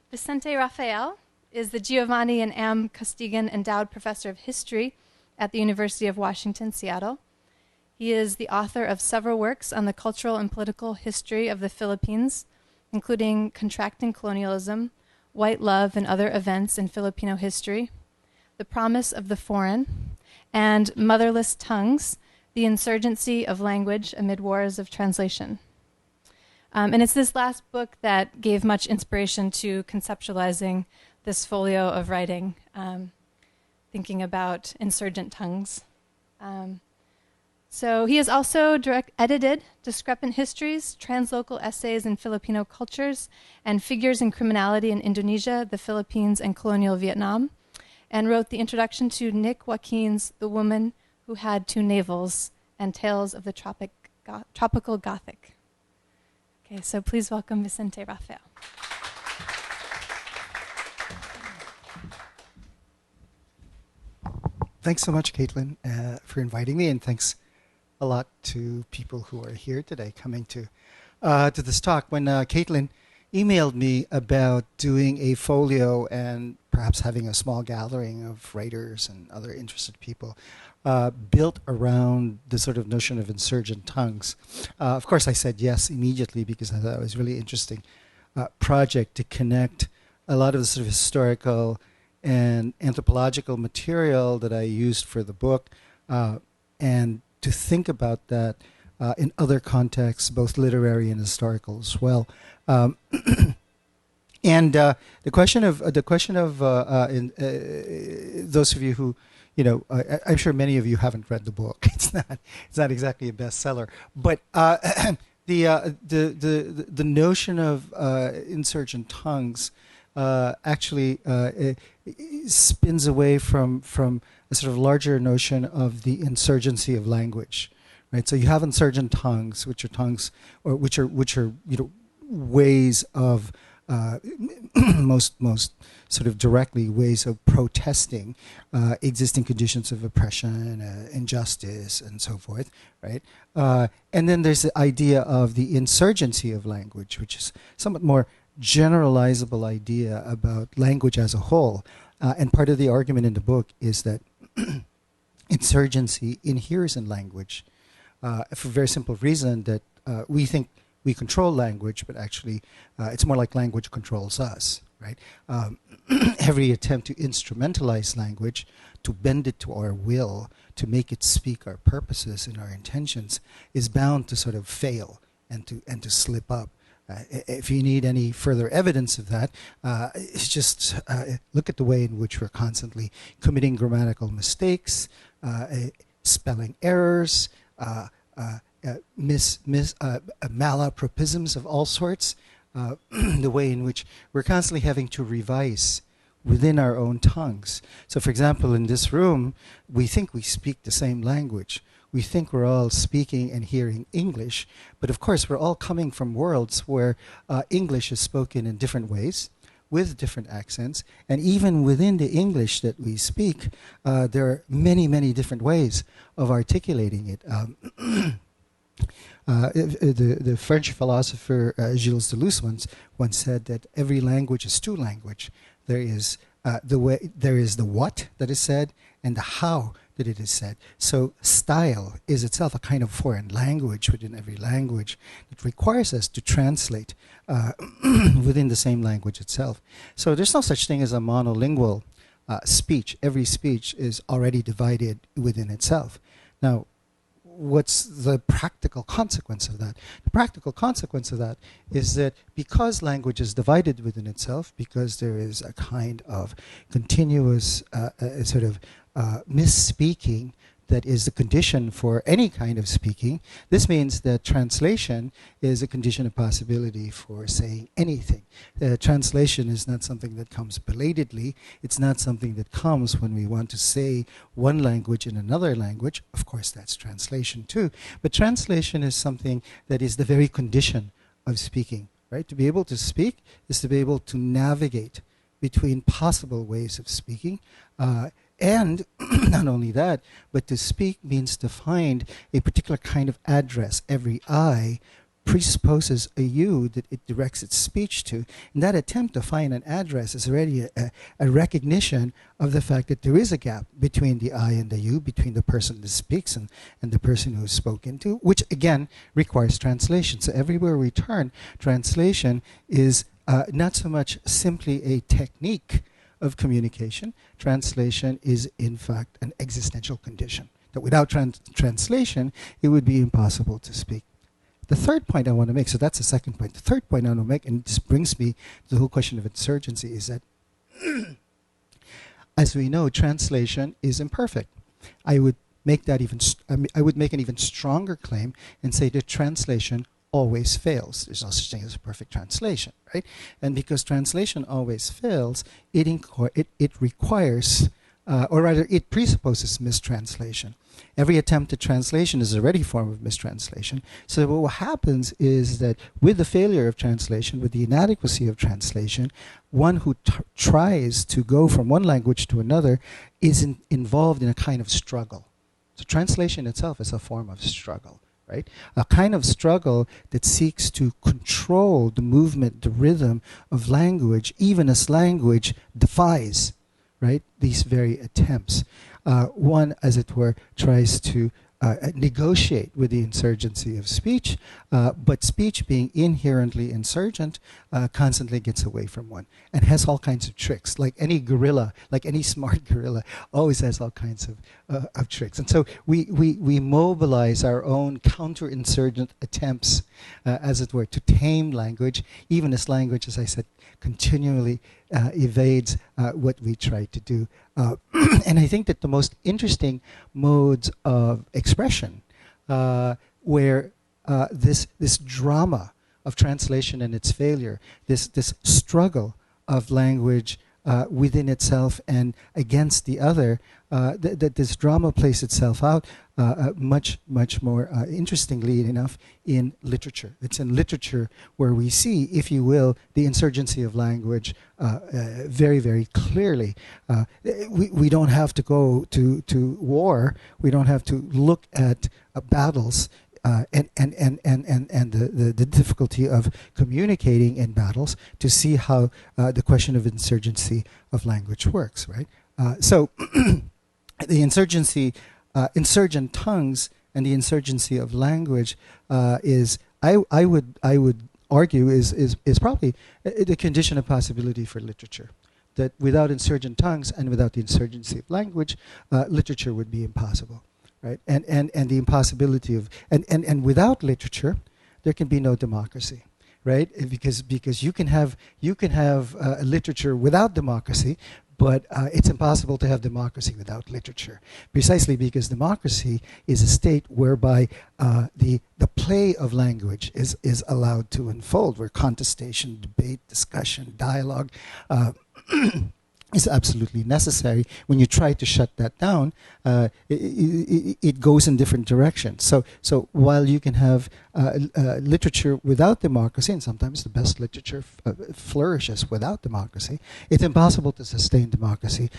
Vicente Rafael is the Giovanni and Am Costigan Endowed Professor of History at the University of Washington, Seattle. He is the author of several works on the cultural and political history of the Philippines, including Contracting Colonialism, White Love and Other Events in Filipino History, The Promise of the Foreign, and Motherless Tongues, The Insurgency of Language Amid Wars of Translation. And it's this last book that gave much inspiration to conceptualizing this folio of writing, thinking about insurgent tongues. So he has also edited Discrepant Histories, Translocal Essays in Filipino Cultures, and Figures in Criminality in Indonesia, the Philippines, and Colonial Vietnam, and wrote the introduction to Nick Joaquin's The Woman Who Had Two Navels and Tales of the Tropical Gothic. Okay, so please welcome Vicente Rafael. Thanks so much, Caitlin, for inviting me, and thanks a lot to people who are here today coming to this talk. When Caitlin emailed me about doing a folio and perhaps having a small gathering of writers and other interested people built around the sort of notion of insurgent tongues, of course I said yes immediately because I thought it was a really interesting project to connect a lot of the sort of historical and anthropological material that I used for the book and to think about that in other contexts, both literary and historical as well. And the question of those of you who, I'm sure many of you haven't read the book. It's not exactly a bestseller, but the notion of insurgent tongues actually spins away from a sort of larger notion of the insurgency of language, right? So you have insurgent tongues, which are tongues, or which are ways of most sort of directly ways of protesting existing conditions of oppression, injustice, and so forth, right? And then there's the idea of the insurgency of language, which is somewhat more generalizable idea about language as a whole. And part of the argument in the book is that insurgency inheres in language for a very simple reason that we think we control language, but actually it's more like language controls us, right? Every attempt to instrumentalize language, to bend it to our will, to make it speak our purposes and our intentions, is bound to sort of fail and to slip up. If you need any further evidence of that, it's just look at the way in which we're constantly committing grammatical mistakes, spelling errors, malapropisms of all sorts, the way in which we're constantly having to revise within our own tongues. So for example, in this room, we think we speak the same language. We think we're all speaking and hearing English, but of course we're all coming from worlds where English is spoken in different ways, with different accents, and even within the English that we speak, there are many, many different ways of articulating it. The French philosopher Gilles Deleuze once said that every language is two language. There is the what that is said and the how that it is said. So style is itself a kind of foreign language within every language. It requires us to translate within the same language itself. So there's no such thing as a monolingual speech. Every speech is already divided within itself. Now, what's the practical consequence of that? The practical consequence of that is that because language is divided within itself, because there is a kind of continuous sort of misspeaking that is the condition for any kind of speaking, this means that translation is a condition of possibility for saying anything. Translation is not something that comes belatedly. It's not something that comes when we want to say one language in another language. Of course, that's translation too. But translation is something that is the very condition of speaking, right? To be able to speak is to be able to navigate between possible ways of speaking. And not only that, but to speak means to find a particular kind of address. Every I presupposes a you that it directs its speech to. And that attempt to find an address is already a recognition of the fact that there is a gap between the I and the you, between the person that speaks and the person who is spoken to, which again requires translation. So everywhere we turn, translation is not so much simply a technique of communication. Translation is in fact an existential condition. That without translation, it would be impossible to speak. The third point I want to make, so that's the second point. The third point I want to make, and this brings me to the whole question of insurgency, is that as we know, translation is imperfect. I would make that I would make an even stronger claim and say that translation always fails. There's no such thing as a perfect translation, right? And because translation always fails, it requires, or rather, it presupposes mistranslation. Every attempt at translation is already a form of mistranslation. So what happens is that with the failure of translation, with the inadequacy of translation, one who tries to go from one language to another is involved in a kind of struggle. So translation itself is a form of struggle, right? A kind of struggle that seeks to control the movement, the rhythm of language, even as language defies, right, these very attempts. One, as it were, tries to negotiate with the insurgency of speech, but speech, being inherently insurgent, constantly gets away from one and has all kinds of tricks. Like any guerrilla, like any smart guerrilla, always has all kinds of tricks. And so we mobilize our own counterinsurgent attempts, as it were, to tame language, even as language, as I said, continually evades what we try to do. And I think that the most interesting modes of expression where this drama of translation and its failure, this struggle of language within itself and against the other, that this drama plays itself out much more interestingly enough in literature. It's in literature where we see, if you will, the insurgency of language very, very clearly. We don't have to go to war. We don't have to look at battles and the difficulty of communicating in battles to see how the question of insurgency of language works, right? So the Insurgent Tongues and the insurgency of language is, I would argue, is probably the condition of possibility for literature. That without insurgent tongues and without the insurgency of language, literature would be impossible, right? And the impossibility of and without literature, there can be no democracy, right? Because you can have literature without democracy, but it's impossible to have democracy without literature, precisely because democracy is a state whereby the play of language is allowed to unfold, where contestation, debate, discussion, dialogue is absolutely necessary. When you try to shut that down, it goes in different directions. So while you can have literature without democracy, and sometimes the best literature flourishes without democracy, it's impossible to sustain democracy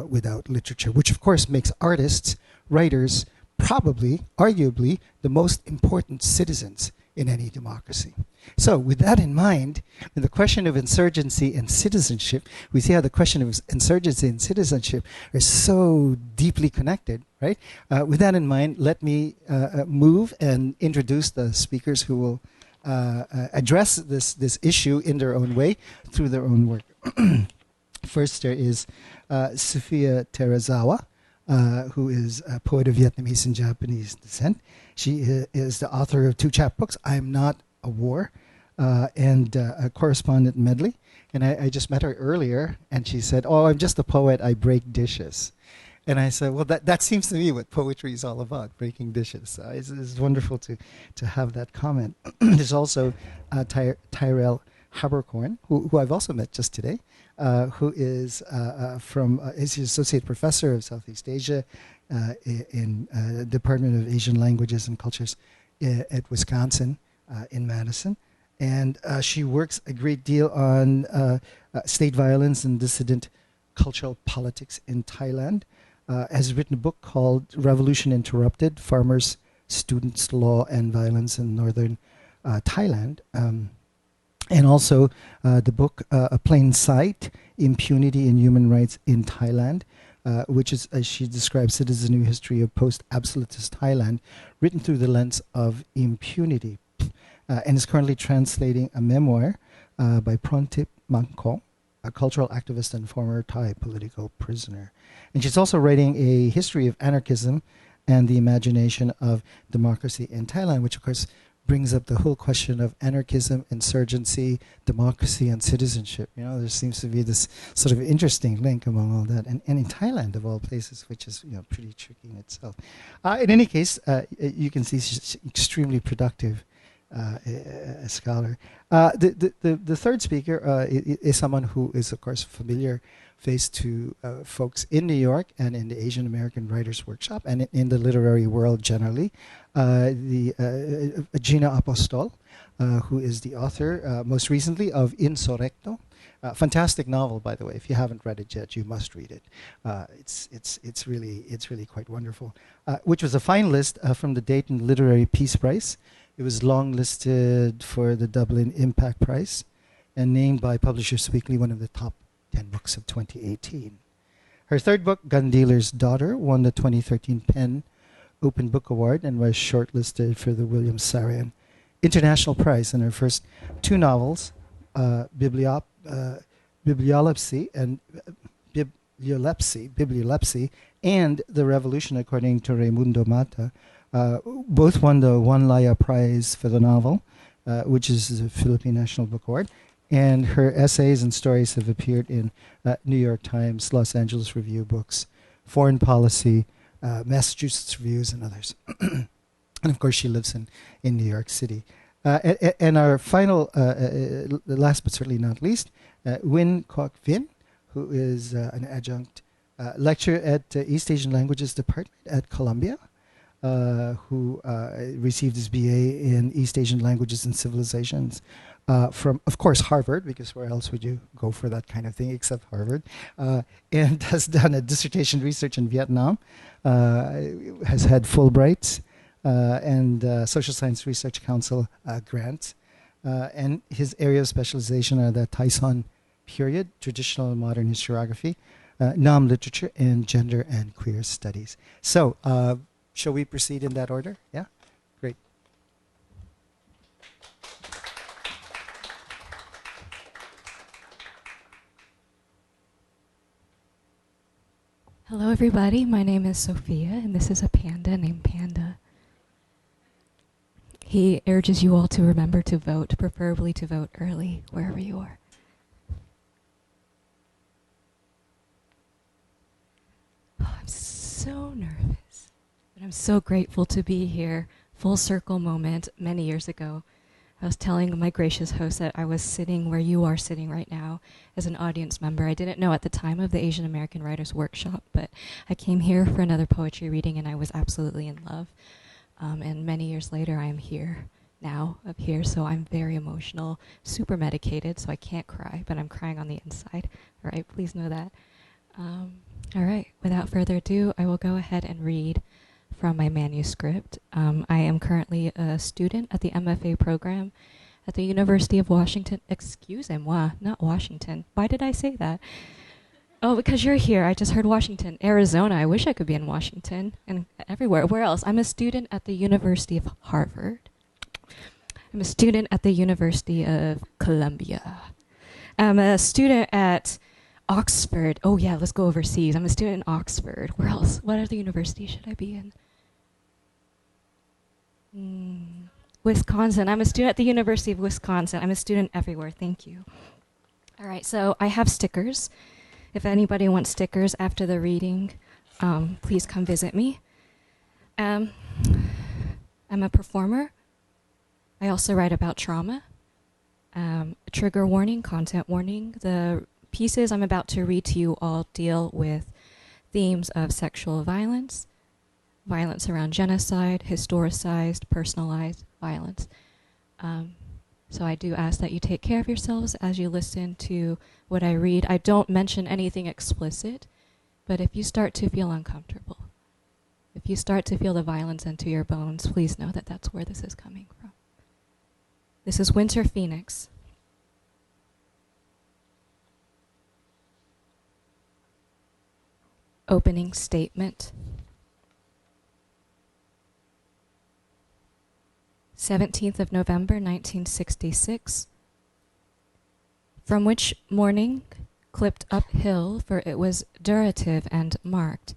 without literature, which of course makes artists, writers, probably, arguably, the most important citizens in any democracy. So with that in mind, in the question of insurgency and citizenship, we see how the question of insurgency and citizenship are so deeply connected, right? With that in mind, let me move and introduce the speakers who will address this issue in their own way, through their own work. First, there is Sophia Terazawa, who is a poet of Vietnamese and Japanese descent. She is the author of 2 chapbooks, I Am Not a War, and a correspondent medley. And I just met her earlier, and she said, "Oh, I'm just a poet, I break dishes." And I said, well, that seems to me what poetry is all about, breaking dishes. It's wonderful to have that comment. There's also Tyrell Haberkorn, who I've also met just today, who is is the Associate Professor of Southeast Asia in the Department of Asian Languages and Cultures at Wisconsin in Madison. And she works a great deal on state violence and dissident cultural politics in Thailand. Has written a book called Revolution Interrupted, Farmers, Students, Law, and Violence in Northern Thailand. And also the book A Plain Sight, Impunity in Human Rights in Thailand, which is, as she describes it, is a new history of post-absolutist Thailand, written through the lens of impunity, and is currently translating a memoir by Prontip Mangkok, a cultural activist and former Thai political prisoner. And she's also writing a history of anarchism and the imagination of democracy in Thailand, which of course brings up the whole question of anarchism, insurgency, democracy, and citizenship. You know, there seems to be this sort of interesting link among all that. And in Thailand, of all places, which is, you know, pretty tricky in itself. In any case, you can see she's extremely productive a scholar. The third speaker is someone who is, of course, familiar face to folks in New York and in the Asian American Writers Workshop and in the literary world generally. Gina Apostol, who is the author, most recently, of Insurrecto. Fantastic novel, by the way. If you haven't read it yet, you must read it. It's really quite wonderful. Which was a finalist from the Dayton Literary Peace Prize. It was longlisted for the Dublin Impact Prize and named by Publishers Weekly one of the top 10 books of 2018. Her third book, Gun Dealer's Daughter, won the 2013 PEN Open Book Award and was shortlisted for the William Sarian International Prize. And her first two novels, Bibliolepsy and The Revolution According to Raimundo Mata, both won the Juan Laya Prize for the novel, which is the Philippine National Book Award. And her essays and stories have appeared in New York Times, Los Angeles Review Books, Foreign Policy, Massachusetts Reviews, and others. And of course, she lives in New York City. And our final, last but certainly not least, Nguyen Quoc Vinh, who is an adjunct lecturer at East Asian Languages Department at Columbia, who received his BA in East Asian Languages and Civilizations from, of course, Harvard, because where else would you go for that kind of thing except Harvard, and has done a dissertation research in Vietnam, has had Fulbrights and Social Science Research Council grants, and his area of specialization are the Taizong period, traditional and modern historiography, Nam literature, and gender and queer studies. So, shall we proceed in that order? Yeah? Great. Hello, everybody. My name is Sophia, and this is a panda named Panda. He urges you all to remember to vote, preferably to vote early, wherever you are. Oh, I'm so nervous, but I'm so grateful to be here. Full circle moment many years ago. I was telling my gracious host that I was sitting where you are sitting right now as an audience member. I didn't know at the time of the Asian American Writers Workshop, but I came here for another poetry reading and I was absolutely in love. And many years later, I am here now, up here, so I'm very emotional, super medicated, so I can't cry, but I'm crying on the inside. All right, please know that. All right, without further ado, I will go ahead and read from my manuscript. I am currently a student at the MFA program at the University of Washington. Excusez-moi, not Washington. Why did I say that? Oh, because you're here. I just heard Washington. Arizona. I wish I could be in Washington and everywhere. Where else? I'm a student at the University of Harvard. I'm a student at the University of Columbia. I'm a student at Oxford. Oh, yeah, let's go overseas. I'm a student in Oxford. Where else? What other university should I be in? Wisconsin. I'm a student at the University of Wisconsin. I'm a student everywhere. Thank you. All right, so I have stickers. If anybody wants stickers after the reading, please come visit me. I'm a performer. I also write about trauma. Trigger warning, content warning. The pieces I'm about to read to you all deal with themes of sexual violence, violence around genocide, historicized, personalized violence. So I do ask that you take care of yourselves as you listen to what I read. I don't mention anything explicit, but if you start to feel uncomfortable, if you start to feel the violence into your bones, please know that that's where this is coming from. This is Winter Phoenix. Opening statement. 17th of November, 1966. From which morning, clipped uphill, for it was durative and marked.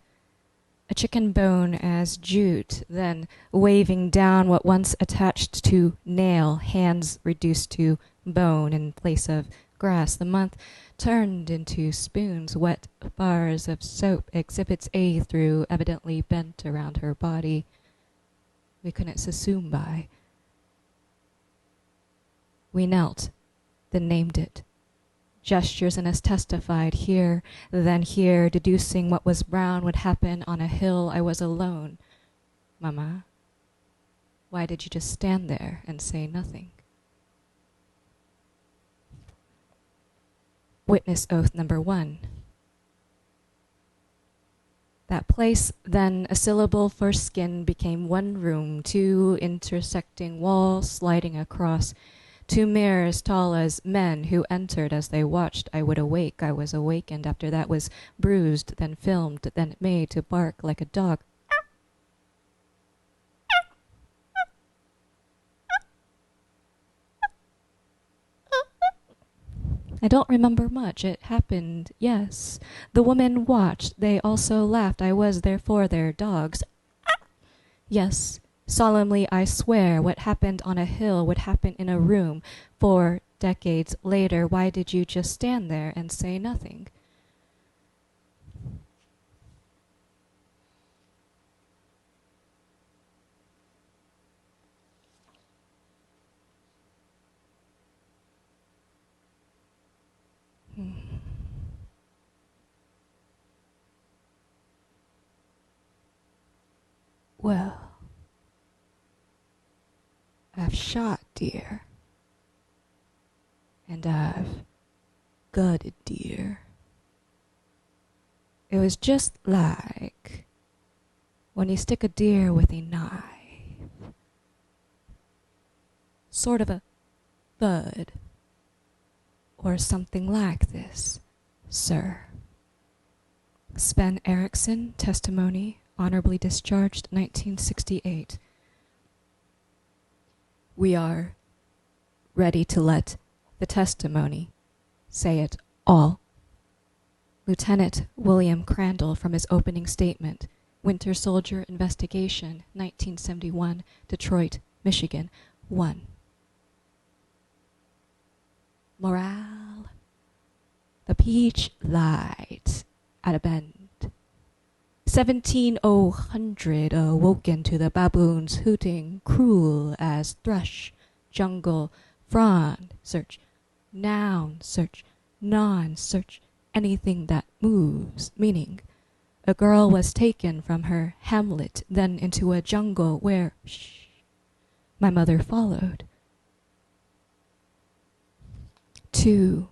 A chicken bone as jute, then waving down what once attached to nail, hands reduced to bone in place of grass. The month turned into spoons, wet bars of soap, exhibits A through, evidently bent around her body. We couldn't sussum by. We knelt, then named it. Gestures in us testified, here, then here, deducing what was brown would happen on a hill. I was alone. Mama, why did you just stand there and say nothing? Witness oath number 1. That place, then a syllable for skin, became one room, 2 intersecting walls sliding across, 2 mirrors tall as men who entered as they watched. I would awake. I was awakened. After that was bruised, then filmed, then made to bark like a dog. I don't remember much. It happened, yes. The women watched. They also laughed. I was therefore their dogs. Yes. Solemnly I swear what happened on a hill would happen in a room 4 decades later. Why did you just stand there and say nothing? Well, I've shot deer, and I've gutted deer. It was just like when you stick a deer with a knife. Sort of a thud, or something like this, sir. Sven Eriksson, testimony, honorably discharged, 1968. We are ready to let the testimony say it all. Lieutenant William Crandall, from his opening statement, Winter Soldier Investigation, 1971, Detroit, Michigan, 1. Morale. The peach light at a bend. 1700 awoken to the baboons hooting, cruel as thrush, jungle, frond, search, noun, search, non-search, anything that moves, meaning. A girl was taken from her hamlet, then into a jungle where, shh, my mother followed. 2.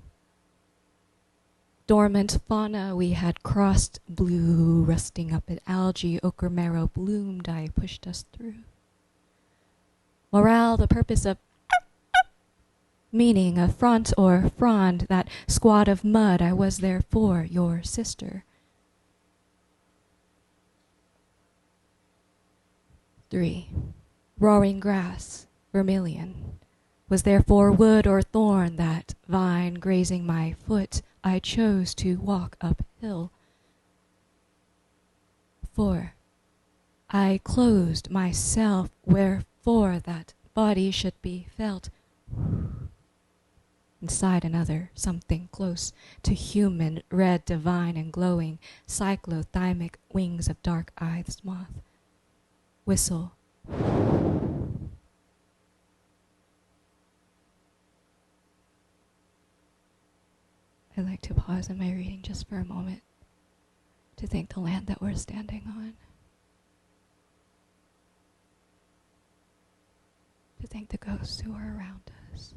Dormant fauna we had crossed, blue, rusting up at algae, ochre marrow bloomed, I pushed us through. Morale, the purpose of meaning, a front or frond, that squad of mud, I was there for your sister. 3. Roaring grass, vermilion, was therefore wood or thorn, that vine grazing my foot, I chose to walk uphill. 4. I closed myself, wherefore that body should be felt. Inside another, something close to human, red, divine, and glowing, cyclothymic wings of dark-eyed moth. Whistle. I'd like to pause in my reading just for a moment to thank the land that we're standing on, to thank the ghosts who are around us,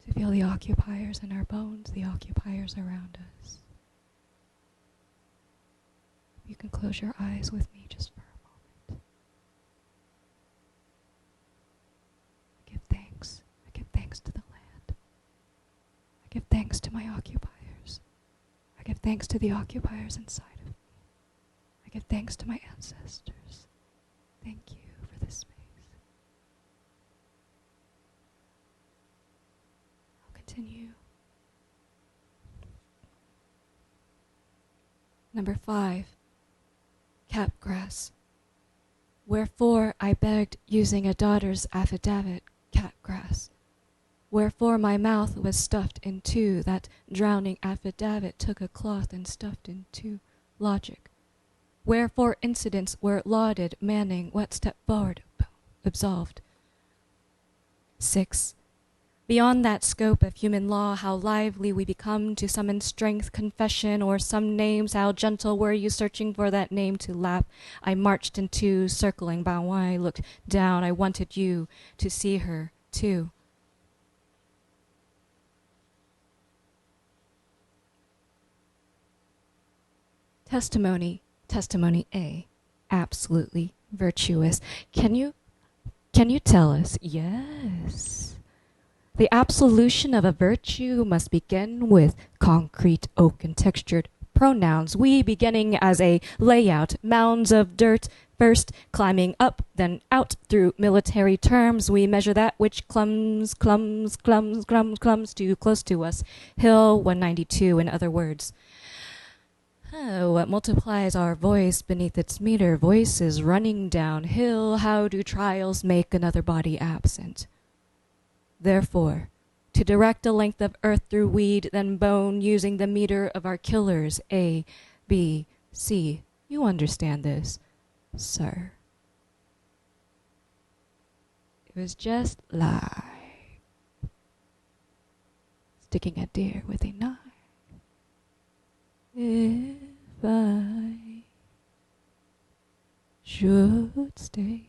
to feel the occupiers in our bones, the occupiers around us. You can close your eyes with me just for a moment. my occupiers. I give thanks to the occupiers inside of me. I give thanks to my ancestors. Thank you for this space. I'll continue. Number 5, capgrass. Wherefore I begged using a daughter's affidavit, capgrass. Wherefore my mouth was stuffed in two, that drowning affidavit took a cloth and stuffed into logic. Wherefore incidents were lauded, Manning, what step forward, absolved. 6. Beyond that scope of human law, how lively we become to summon strength, confession, or some names, how gentle were you searching for that name to lap. I marched into, circling, bow, I looked down, I wanted you to see her, too. Testimony A, absolutely virtuous. Can you tell us? Yes. The absolution of a virtue must begin with concrete oak and textured pronouns. We beginning as a layout, mounds of dirt, first climbing up, then out through military terms. We measure that which clums too close to us. Hill 192, in other words. What multiplies our voice beneath its meter? Voices running downhill. How do trials make another body absent? Therefore, to direct a length of earth through weed, then bone, using the meter of our killers, A, B, C. You understand this, sir. It was just like sticking a deer with a knife. If I should stay,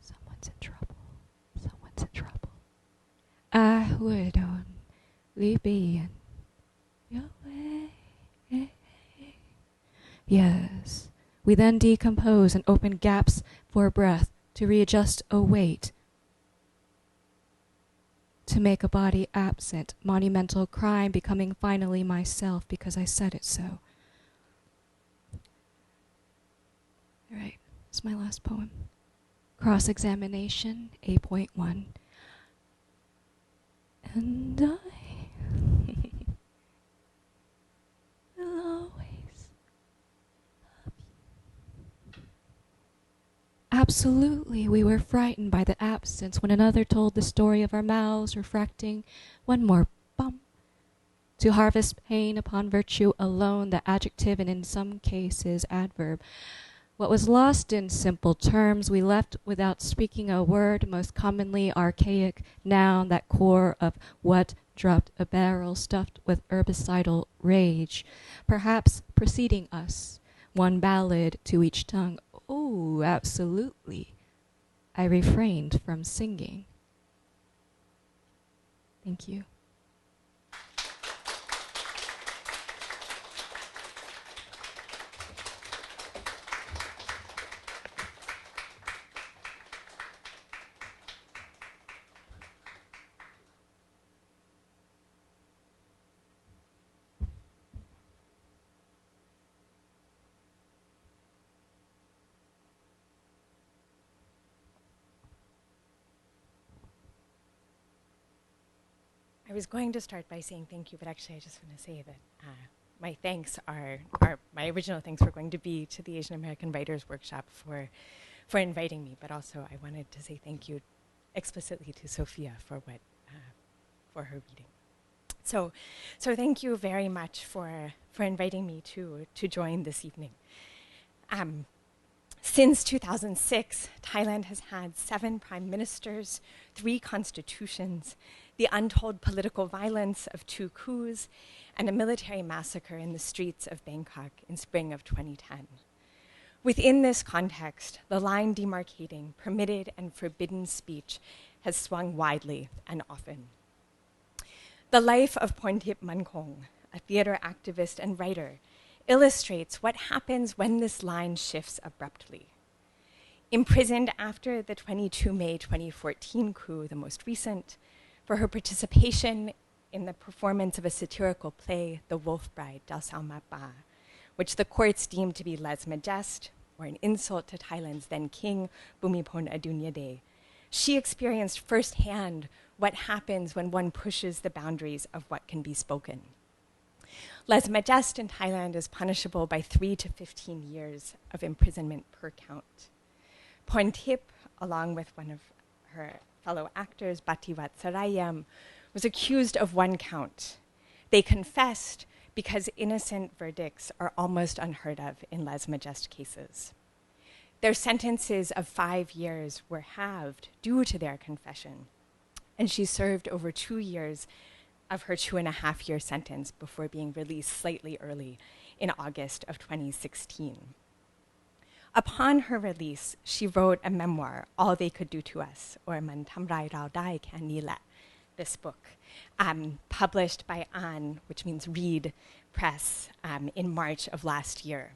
someone's in trouble. Someone's in trouble. I would only be in your way. Yes. We then decompose and open gaps for breath to readjust a weight. To make a body absent, monumental crime, becoming finally myself because I said it so. All right, it's my last poem. Cross-examination, 8.1. And I will always love you. Absolutely, we were frightened by the absence when another told the story of our mouths refracting one more bump. To harvest pain upon virtue alone, the adjective and in some cases adverb. What was lost in simple terms, we left without speaking a word, most commonly archaic noun, that core of what dropped a barrel stuffed with herbicidal rage, perhaps preceding us, one ballad to each tongue. Oh, absolutely. I refrained from singing. Thank you. I was going to start by saying thank you, but actually I just want to say that my thanks are my original thanks were going to be to the Asian American Writers Workshop for inviting me, but also I wanted to say thank you explicitly to Sophia for for her reading. So thank you very much for inviting me to join this evening. Since 2006, Thailand has had 7 prime ministers, 3 constitutions, the untold political violence of 2 coups, and a military massacre in the streets of Bangkok in spring of 2010. Within this context, the line demarcating permitted and forbidden speech has swung widely and often. The life of Porntip Mankong, a theater activist and writer, illustrates what happens when this line shifts abruptly. Imprisoned after the 22 May 2014 coup, the most recent, for her participation in the performance of a satirical play, The Wolf Bride, Dal Sao Mapa, which the courts deemed to be lèse-majesté, or an insult to Thailand's then king, Bhumibol Adulyadej. She experienced firsthand what happens when one pushes the boundaries of what can be spoken. Lèse-majesté in Thailand is punishable by 3 to 15 years of imprisonment per count. Pontip, along with one of her fellow actors, Batiwat Sarayam, was accused of 1 count. They confessed because innocent verdicts are almost unheard of in lèse-majesté cases. Their sentences of 5 years were halved due to their confession, and she served over 2 years of her 2.5-year sentence before being released slightly early in August of 2016. Upon her release, she wrote a memoir, All They Could Do to Us, or Man Tamrai Rao Dai Kan Ni La, this book, published by An, which means Reed Press, in March of last year.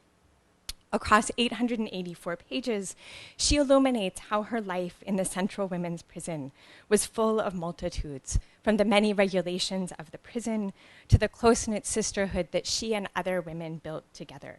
Across 884 pages, she illuminates how her life in the Central Women's Prison was full of multitudes, from the many regulations of the prison to the close-knit sisterhood that she and other women built together.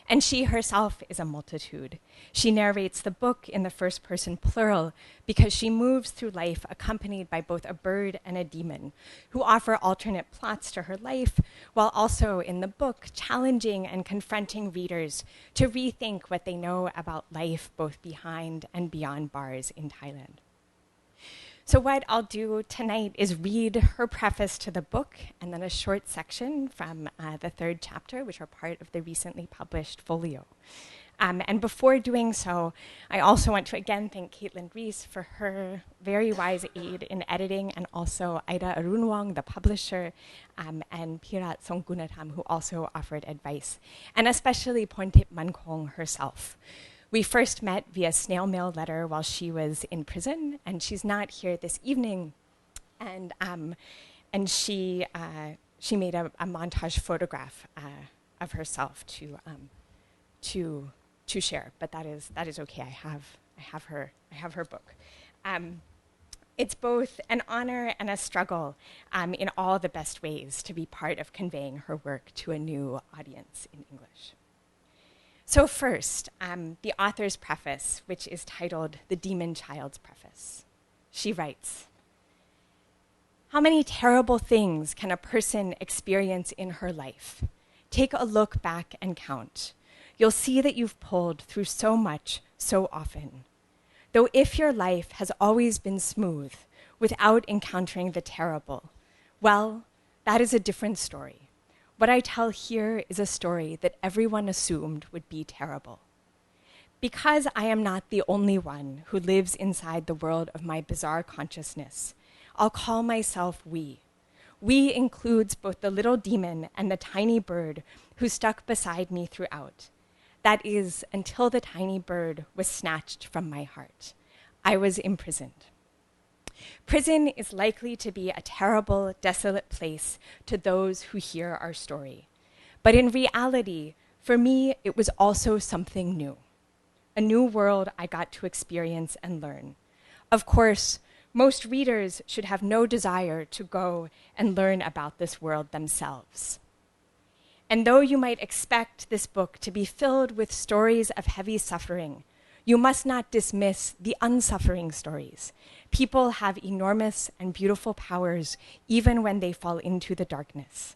And she herself is a multitude. She narrates the book in the first person plural because she moves through life accompanied by both a bird and a demon who offer alternate plots to her life, while also in the book challenging and confronting readers to rethink what they know about life both behind and beyond bars in Thailand. So what I'll do tonight is read her preface to the book and then a short section from the 3rd chapter, which are part of the recently published folio. And before doing so, I also want to again thank Caitlin Reese for her very wise aid in editing, and also Ida Arunwong, the publisher, and Pirat Songgunatham, who also offered advice, and especially Pontip Mankong herself. We first met via snail mail letter while she was in prison, and she's not here this evening. And she made a montage photograph of herself to share. But that is okay. I have her book. It's both an honor and a struggle in all the best ways to be part of conveying her work to a new audience in English. So first, the author's preface, which is titled The Demon Child's Preface. She writes, "How many terrible things can a person experience in her life? Take a look back and count. You'll see that you've pulled through so much, so often. Though if your life has always been smooth, without encountering the terrible, well, that is a different story. What I tell here is a story that everyone assumed would be terrible. Because I am not the only one who lives inside the world of my bizarre consciousness, I'll call myself we. We includes both the little demon and the tiny bird who stuck beside me throughout. That is, until the tiny bird was snatched from my heart. I was imprisoned. Prison is likely to be a terrible, desolate place to those who hear our story. But in reality, for me, it was also something new. A new world I got to experience and learn. Of course, most readers should have no desire to go and learn about this world themselves. And though you might expect this book to be filled with stories of heavy suffering, you must not dismiss the unsuffering stories. People have enormous and beautiful powers even when they fall into the darkness.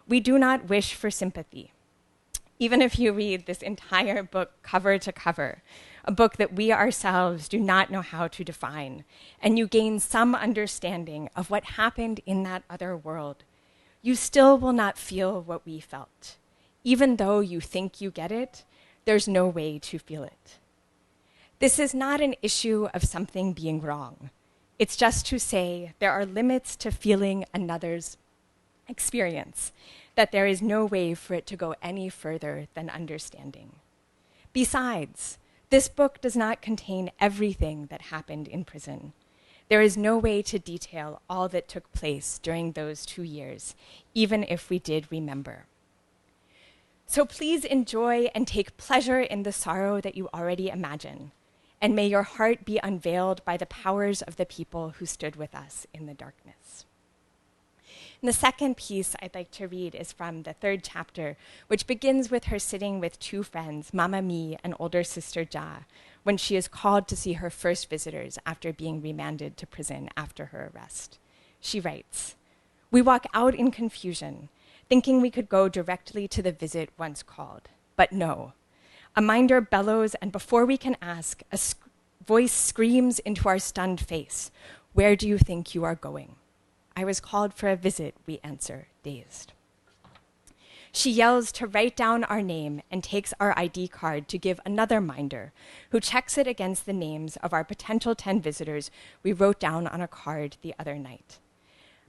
We do not wish for sympathy. Even if you read this entire book cover to cover, a book that we ourselves do not know how to define, and you gain some understanding of what happened in that other world, you still will not feel what we felt. Even though you think you get it, there's no way to feel it. This is not an issue of something being wrong. It's just to say there are limits to feeling another's experience, that there is no way for it to go any further than understanding. Besides, this book does not contain everything that happened in prison. There is no way to detail all that took place during those 2 years, even if we did remember. So please enjoy and take pleasure in the sorrow that you already imagine. and may your heart be unveiled by the powers of the people who stood with us in the darkness. And the second piece I'd like to read is from the third chapter, which begins with her sitting with two friends, Mama Mi and older sister Ja, when she is called to see her first visitors after being remanded to prison after her arrest. She writes, "We walk out in confusion, thinking we could go directly to the visit once called. But no. A minder bellows, and before we can ask, a voice screams into our stunned face, 'Where do you think you are going?' 'I was called for a visit,' we answer, dazed. She yells to write down our name and takes our ID card to give another minder, who checks it against the names of our potential 10 visitors we wrote down on a card the other night.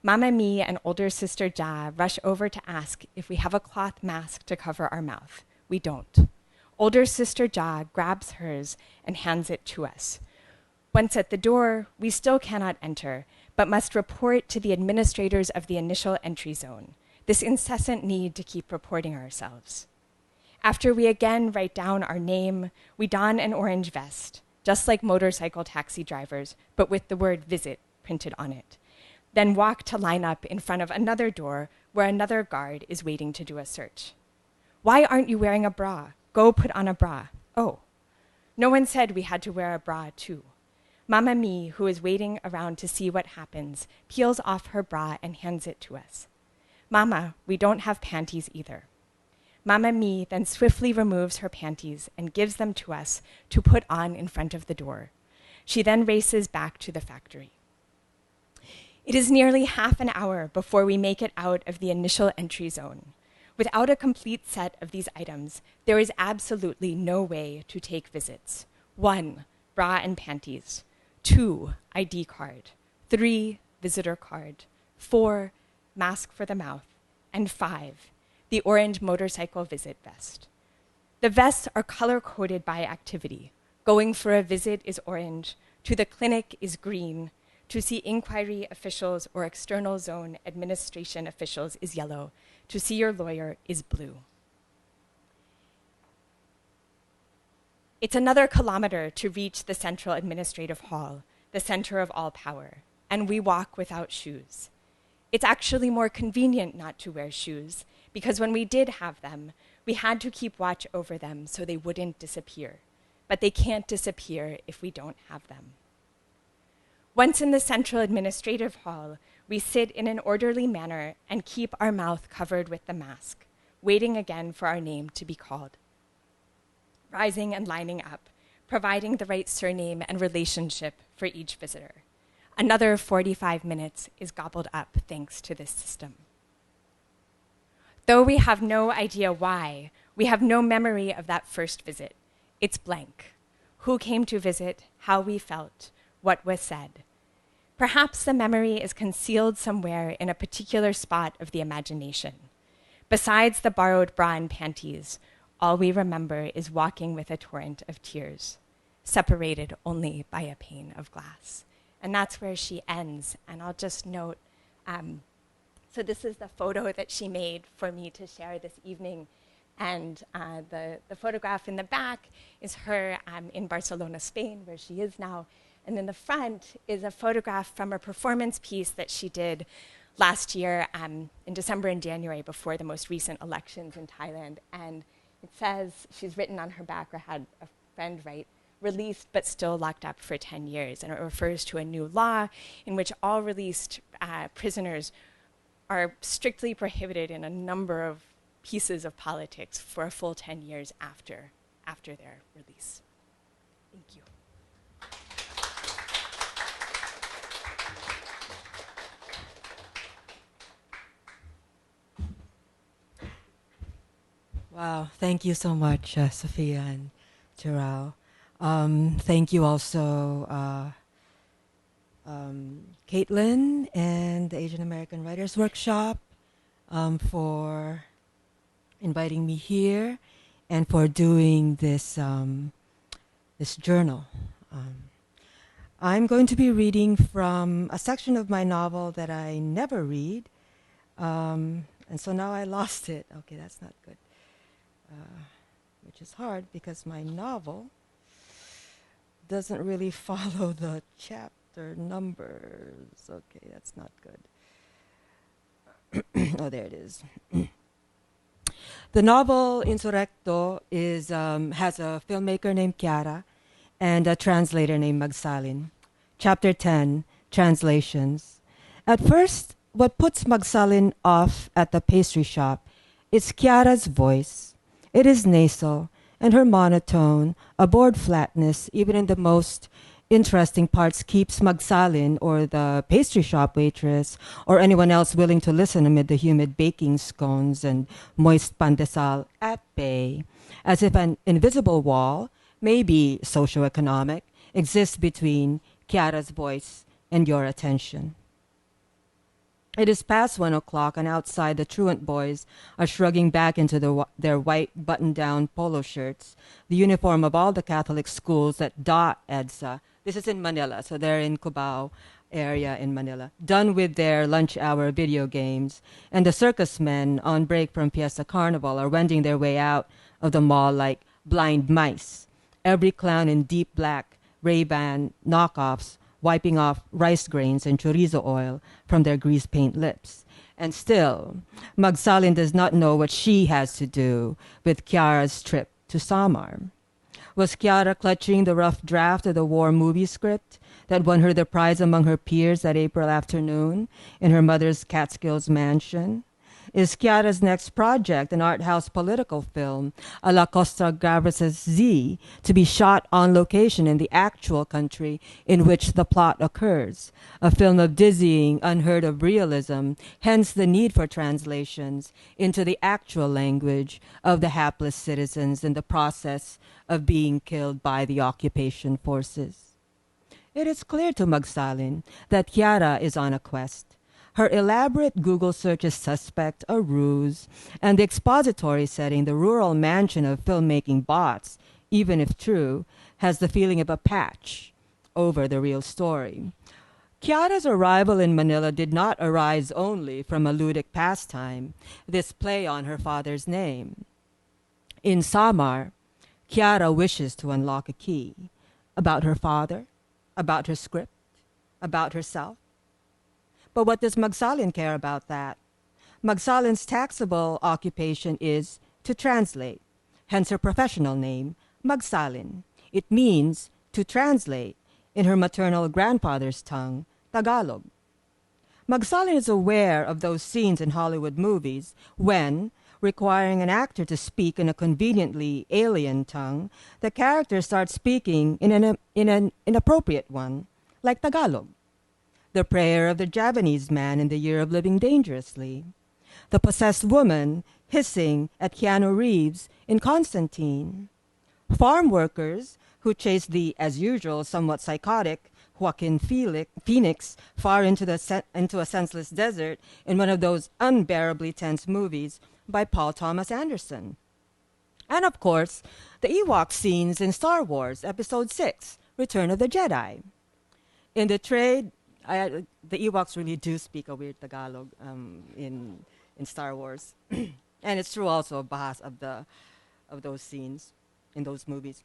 Mama Mi and older sister Ja rush over to ask if we have a cloth mask to cover our mouth. We don't. Older sister Ja grabs hers and hands it to us. Once at the door, we still cannot enter, but must report to the administrators of the initial entry zone, this incessant need to keep reporting ourselves. After we again write down our name, we don an orange vest, just like motorcycle taxi drivers, but with the word visit printed on it. Then walk to line up in front of another door where another guard is waiting to do a search. 'Why aren't you wearing a bra? Go put on a bra.' 'Oh.' No one said we had to wear a bra too. Mama Mi, who is waiting around to see what happens, peels off her bra and hands it to us. 'Mama, we don't have panties either.' Mama Mi then swiftly removes her panties and gives them to us to put on in front of the door. She then races back to the factory. It is nearly half an hour before we make it out of the initial entry zone. Without a complete set of these items, there is absolutely no way to take visits. 1, bra and panties. 2, ID card. 3, visitor card. 4, mask for the mouth. And 5, the orange motorcycle visit vest. The vests are color-coded by activity. Going for a visit is orange, to the clinic is green, to see inquiry officials or external zone administration officials is yellow, to see your lawyer is blue. It's another kilometer to reach the Central Administrative Hall, the center of all power, and we walk without shoes. It's actually more convenient not to wear shoes, because when we did have them, we had to keep watch over them so they wouldn't disappear. But they can't disappear if we don't have them. Once in the Central Administrative Hall, we sit in an orderly manner and keep our mouth covered with the mask, waiting again for our name to be called. Rising and lining up, providing the right surname and relationship for each visitor. Another 45 minutes is gobbled up thanks to this system. Though we have no idea why, we have no memory of that first visit. It's blank. Who came to visit, how we felt, what was said. Perhaps the memory is concealed somewhere in a particular spot of the imagination. Besides the borrowed bra and panties, all we remember is walking with a torrent of tears, separated only by a pane of glass. And that's where she ends. And I'll just note, so this is the photo that she made for me to share this evening. And the photograph in the back is her in Barcelona, Spain, where she is now. And in the front is a photograph from a performance piece that she did last year in December and January before the most recent elections in Thailand. And it says, she's written on her back, or had a friend write, "Released but still locked up for 10 years." And it refers to a new law in which all released prisoners are strictly prohibited in a number of pieces of politics for a full 10 years after their release. Thank you. Wow, thank you so much, Sophia and Tyrell. Thank you also, Caitlin and the Asian American Writers Workshop for inviting me here and for doing this, this journal. I'm going to be reading from a section of my novel that I never read, and so now I lost it. Okay, that's not good. Which is hard because my novel doesn't really follow the chapter numbers. Okay, that's not good. Oh, there it is. The novel Insurrecto has a filmmaker named Chiara and a translator named Magsalin. Chapter 10, Translations. At first, what puts Magsalin off at the pastry shop is Chiara's voice. It is nasal, and her monotone, a bored flatness, even in the most interesting parts, keeps Magsalin, or the pastry shop waitress, or anyone else willing to listen amid the humid baking scones and moist pandesal, at bay, as if an invisible wall, maybe socioeconomic, exists between Chiara's voice and your attention. It is past 1 o'clock, and outside the truant boys are shrugging back into their white button-down polo shirts, the uniform of all the Catholic schools that dot EDSA. This is in Manila, so they're in Cubao area in Manila, done with their lunch hour video games, and the circus men on break from Fiesta Carnival are wending their way out of the mall like blind mice, every clown in deep black Ray-Ban knockoffs, wiping off rice grains and chorizo oil from their grease paint lips. And still, Magsalin does not know what she has to do with Chiara's trip to Samar. Was Chiara clutching the rough draft of the war movie script that won her the prize among her peers that April afternoon in her mother's Catskills mansion? Is Chiara's next project an art house political film, a la Costa Gavras' Z, to be shot on location in the actual country in which the plot occurs? A film of dizzying, unheard of realism, hence the need for translations into the actual language of the hapless citizens in the process of being killed by the occupation forces. It is clear to Magsalin that Chiara is on a quest. Her elaborate Google searches suspect a ruse, and the expository setting, the rural mansion of filmmaking bots, even if true, has the feeling of a patch over the real story. Chiara's arrival in Manila did not arise only from a ludic pastime, this play on her father's name. In Samar, Chiara wishes to unlock a key about her father, about her script, about herself. But what does Magsalin care about that? Magsalin's taxable occupation is to translate, hence her professional name, Magsalin. It means to translate in her maternal grandfather's tongue, Tagalog. Magsalin is aware of those scenes in Hollywood movies when, requiring an actor to speak in a conveniently alien tongue, the character starts speaking in an inappropriate one, like Tagalog. The prayer of the Javanese man in The Year of Living Dangerously. The possessed woman hissing at Keanu Reeves in Constantine. Farm workers who chase the, as usual, somewhat psychotic Joaquin Phoenix far into a senseless desert in one of those unbearably tense movies by Paul Thomas Anderson. And of course, the Ewok scenes in Star Wars Episode 6, Return of the Jedi. In the trade, the Ewoks really do speak a weird Tagalog in Star Wars, and it's true also of Bahas of those scenes in those movies.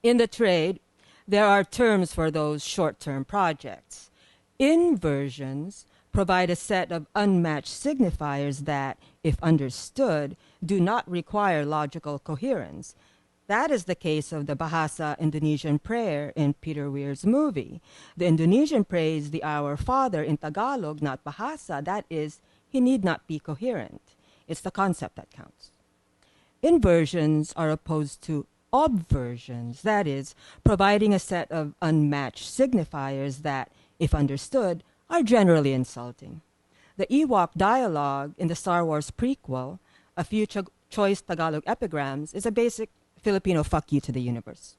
In the trade, there are terms for those short-term projects. Inversions provide a set of unmatched signifiers that, if understood, do not require logical coherence. That is the case of the Bahasa Indonesian prayer in Peter Weir's movie. The Indonesian prays the Our Father in Tagalog, not Bahasa. That is, he need not be coherent. It's the concept that counts. Inversions are opposed to obversions, that is, providing a set of unmatched signifiers that, if understood, are generally insulting. The Ewok dialogue in the Star Wars prequel, A Few Choice Tagalog Epigrams, is a basic Filipino fuck you to the universe.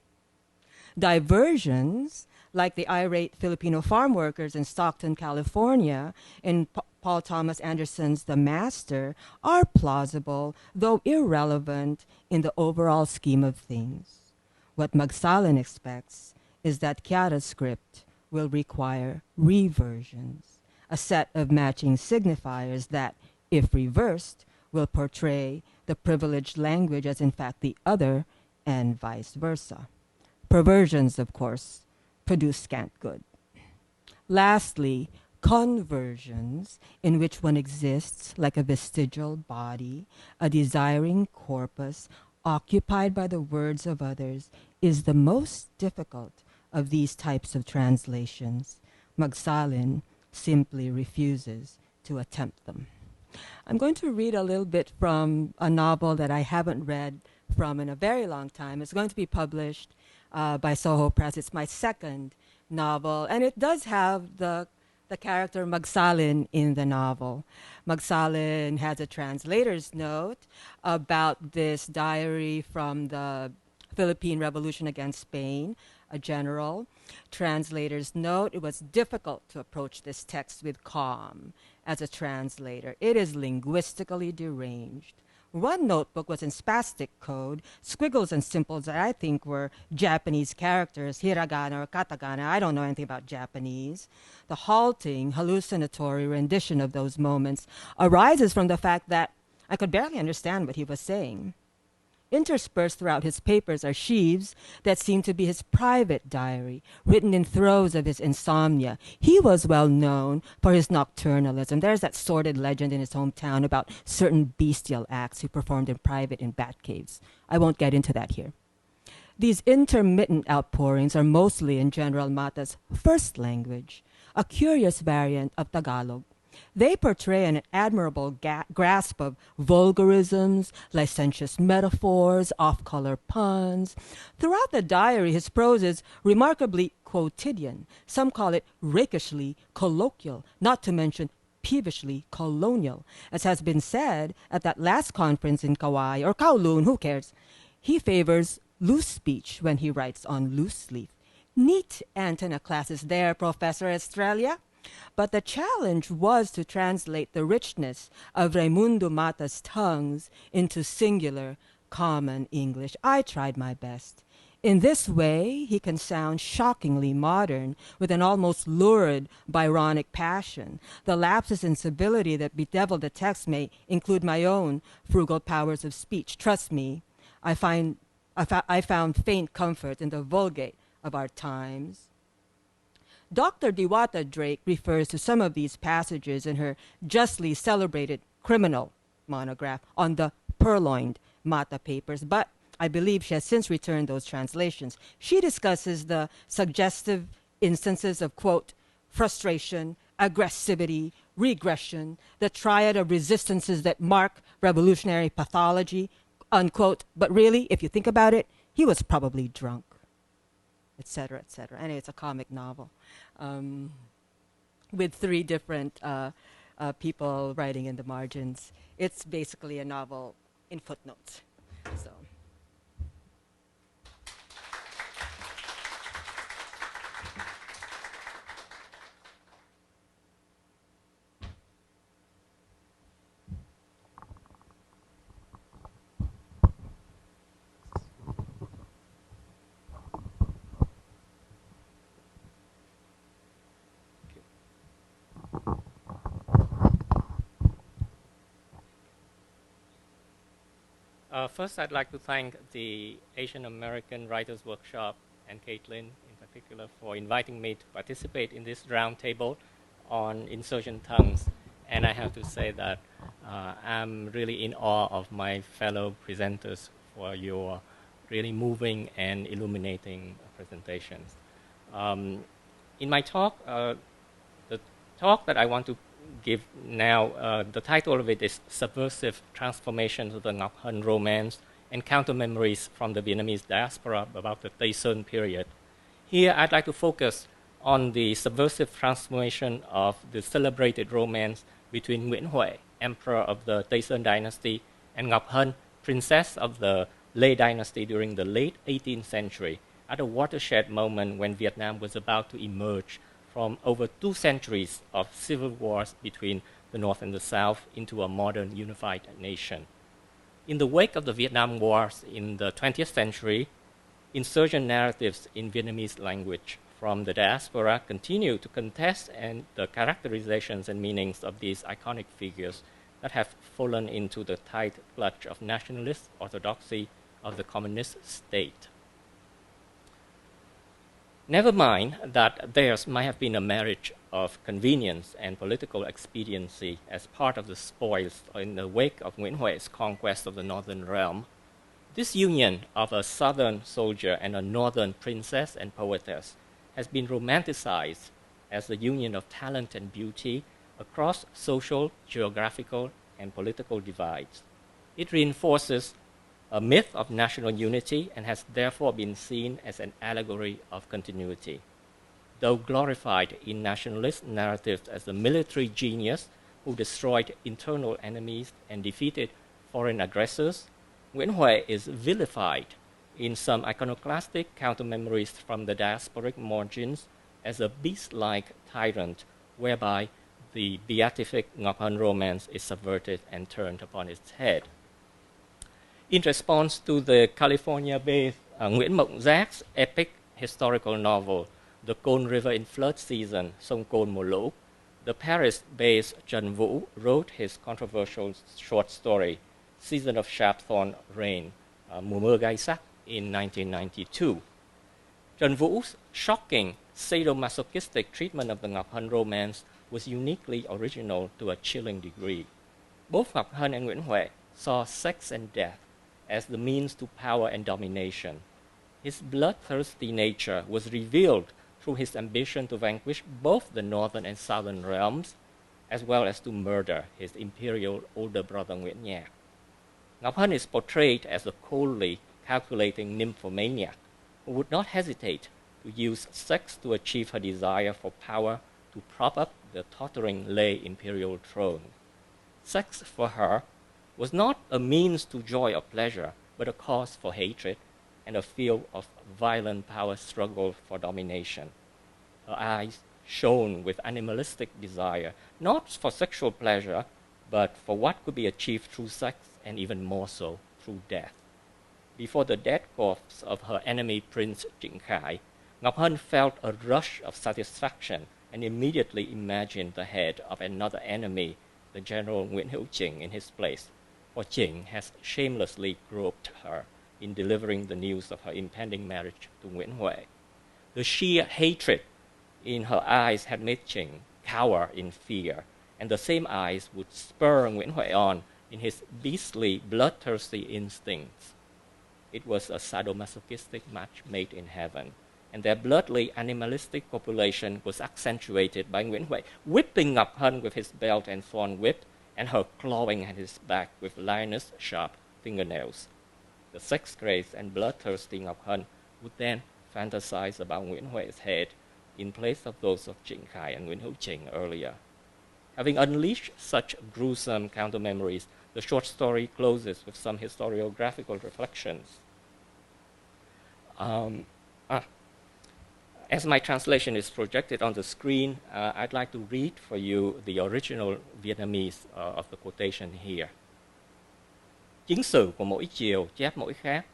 Diversions, like the irate Filipino farm workers in Stockton, California, in Paul Thomas Anderson's The Master, are plausible, though irrelevant in the overall scheme of things. What Magsalin expects is that Chiara's script will require reversions, a set of matching signifiers that, if reversed, will portray the privileged language as in fact the other, and vice versa. Perversions, of course, produce scant good. Lastly, conversions, in which one exists like a vestigial body, a desiring corpus, occupied by the words of others, is the most difficult of these types of translations. Magsalin simply refuses to attempt them. I'm going to read a little bit from a novel that I haven't read from in a very long time. It's going to be published by Soho Press. It's my second novel, and it does have the character Magsalin in the novel. Magsalin has a translator's note about this diary from the Philippine Revolution against Spain, a general. Translator's note: it was difficult to approach this text with calm as a translator. It is linguistically deranged. One notebook was in spastic code, squiggles and symbols that I think were Japanese characters, hiragana or katakana. I don't know anything about Japanese. The halting, hallucinatory rendition of those moments arises from the fact that I could barely understand what he was saying. Interspersed throughout his papers are sheaves that seem to be his private diary, written in throes of his insomnia. He was well known for his nocturnalism. There's that sordid legend in his hometown about certain bestial acts he performed in private in bat caves. I won't get into that here. These intermittent outpourings are mostly in General Mata's first language, a curious variant of Tagalog. They portray an admirable grasp of vulgarisms, licentious metaphors, off-color puns. Throughout the diary, his prose is remarkably quotidian. Some call it rakishly colloquial, not to mention peevishly colonial. As has been said at that last conference in Kauai, or Kowloon, who cares? He favors loose speech when he writes on loose leaf. Neat antenna classes there, Professor Estrella. But the challenge was to translate the richness of Raimundo Mata's tongues into singular, common English. I tried my best. In this way, he can sound shockingly modern, with an almost lurid, Byronic passion. The lapses in civility that bedevil the text may include my own frugal powers of speech. Trust me, I found faint comfort in the vulgate of our times. Dr. Diwata Drake refers to some of these passages in her justly celebrated criminal monograph on the purloined Mata papers, but I believe she has since returned those translations. She discusses the suggestive instances of, quote, frustration, aggressivity, regression, the triad of resistances that mark revolutionary pathology, unquote. But really, if you think about it, he was probably drunk, etc., etc. And it's a comic novel with three different people writing in the margins. It's basically a novel in footnotes. So. First, I'd like to thank the Asian American Writers Workshop and Caitlin in particular for inviting me to participate in this roundtable on Insurgent Tongues. And I have to say that I'm really in awe of my fellow presenters for your really moving and illuminating presentations. In my talk, the talk that I want to give now, the title of it is Subversive Transformations of the Ngoc Hân Romance, Encounter Memories from the Vietnamese Diaspora about the Tây Sơn period. Here I'd like to focus on the subversive transformation of the celebrated romance between Nguyen Huệ, emperor of the Tây Sơn dynasty, and Ngoc Hân, princess of the Lê dynasty during the late 18th century, at a watershed moment when Vietnam was about to emerge from over 2 centuries of civil wars between the North and the South into a modern unified nation. In the wake of the Vietnam Wars in the 20th century, insurgent narratives in Vietnamese language from the diaspora continue to contest and the characterizations and meanings of these iconic figures that have fallen into the tight clutch of nationalist orthodoxy of the communist state. Never mind that theirs might have been a marriage of convenience and political expediency as part of the spoils in the wake of Nguyen Hue's conquest of the northern realm. This union of a southern soldier and a northern princess and poetess has been romanticized as the union of talent and beauty across social, geographical, and political divides. It reinforces a myth of national unity and has therefore been seen as an allegory of continuity. Though glorified in nationalist narratives as a military genius who destroyed internal enemies and defeated foreign aggressors, Nguyen Hue is vilified in some iconoclastic counter-memories from the diasporic margins as a beast-like tyrant whereby the beatific Ngoc Hân romance is subverted and turned upon its head. In response to the California-based Nguyễn Mộng Giác epic historical novel, The Cone River in Flood Season, Sông Côn Mùa Lũ, the Paris-based Trần Vũ wrote his controversial short story, Season of Sharp-Thorn Rain, Mùa Mưa Gai Sắc, in 1992. Trần Vũ shocking sadomasochistic treatment of the Ngoc Hân romance was uniquely original to a chilling degree. Both Ngoc Hân and Nguyễn Hue saw sex and death as the means to power and domination. His bloodthirsty nature was revealed through his ambition to vanquish both the northern and southern realms, as well as to murder his imperial older brother Nguyễn Nhạc. Ngoc Hân is portrayed as a coldly calculating nymphomaniac who would not hesitate to use sex to achieve her desire for power to prop up the tottering Lê imperial throne. Sex for her was not a means to joy or pleasure, but a cause for hatred and a field of violent power struggle for domination. Her eyes shone with animalistic desire, not for sexual pleasure, but for what could be achieved through sex and even more so through death. Before the dead corpse of her enemy Prince Trịnh Khải, Ngoc Hân felt a rush of satisfaction and immediately imagined the head of another enemy, the General Nguyễn Hữu Trịnh, in his place, for Trịnh has shamelessly groped her in delivering the news of her impending marriage to Nguyễn Hue. The sheer hatred in her eyes had made Trịnh cower in fear, and the same eyes would spur Nguyễn Hue on in his beastly, bloodthirsty instincts. It was a sadomasochistic match made in heaven, and their bloodily animalistic copulation was accentuated by Nguyễn Hue whipping Ngoc Hân with his belt and thorn whip, and her clawing at his back with lioness sharp fingernails. The sex-crazed and bloodthirsty Ngoc Hân would then fantasize about Nguyễn Hue's head in place of those of Trịnh Khải and Nguyễn Hữu Trịnh earlier. Having unleashed such gruesome counter-memories, the short story closes with some historiographical reflections. As my translation is projected on the screen, I'd like to read for you the original Vietnamese of the quotation here. Chính sử của mỗi chiều chép mỗi khác.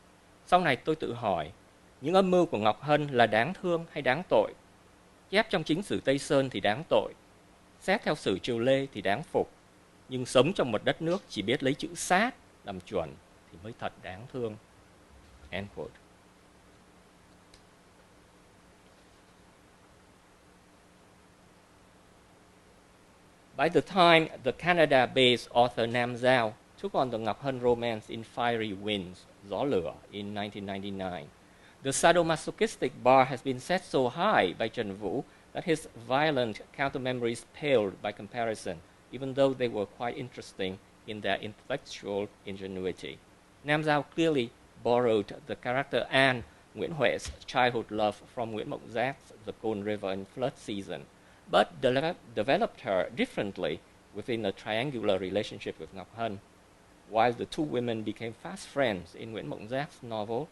Sau này tôi tự hỏi, những âm mưu của Ngoc Hân là đáng thương hay đáng tội? Chép trong chính sử Tây Sơn thì đáng tội. Xét theo sử Triều Lê thì đáng phục. Nhưng sống trong một đất nước chỉ biết lấy chữ sát làm chuẩn thì mới thật đáng thương. End quote. By the time the Canada-based author Nam Giao took on the Ngoc Hân romance in Fiery Winds, Gió Lửa, in 1999, the sadomasochistic bar has been set so high by Trần Vũ that his violent counter-memories paled by comparison, even though they were quite interesting in their intellectual ingenuity. Nam Giao clearly borrowed the character An, Nguyễn Hue's childhood love, from Nguyễn Mộng Giác, The Cone River in Flood Season, but developed her differently within a triangular relationship with Ngoc Hân. While the two women became fast friends in Nguyễn Mộng Giác novel,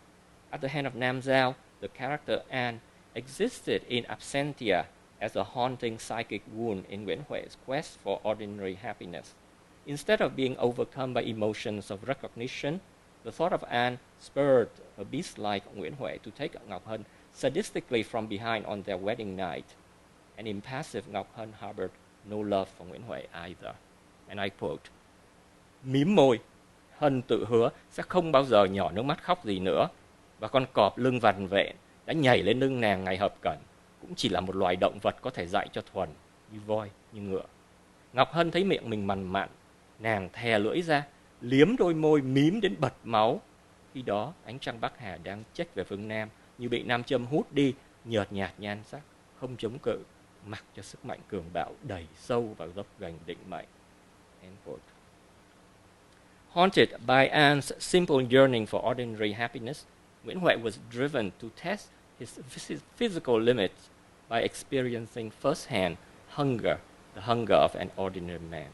at the hand of Nam Giao, the character An existed in absentia as a haunting psychic wound in Nguyễn Hue's quest for ordinary happiness. Instead of being overcome by emotions of recognition, the thought of An spurred a beast-like Nguyễn Hue to take Ngoc Hân sadistically from behind on their wedding night. An impassive Ngoc Hân harbored no love for Nguyễn Hue either. And I quote, mím môi, Hân tự hứa sẽ không bao giờ nhỏ nước mắt khóc gì nữa, và con cọp lưng vằn vện đã nhảy lên lưng nàng ngày hợp cẩn, cũng chỉ là một loài động vật có thể dạy cho thuần, như voi, như ngựa. Ngọc Hân thấy miệng mình mằn mặn, nàng thè lưỡi ra, liếm đôi môi mím đến bật máu. Khi đó, ánh trăng Bắc Hà đang chếch về phương Nam, như bị nam châm hút đi, nhợt nhạt nhan sắc, không chống cự, mặc cho sức mạnh cường bạo đẩy sâu vào gốc gành định mệnh. End quote. Haunted by Anne's simple yearning for ordinary happiness, Nguyễn Huệ was driven to test his physical limits by experiencing firsthand hunger, the hunger of an ordinary man.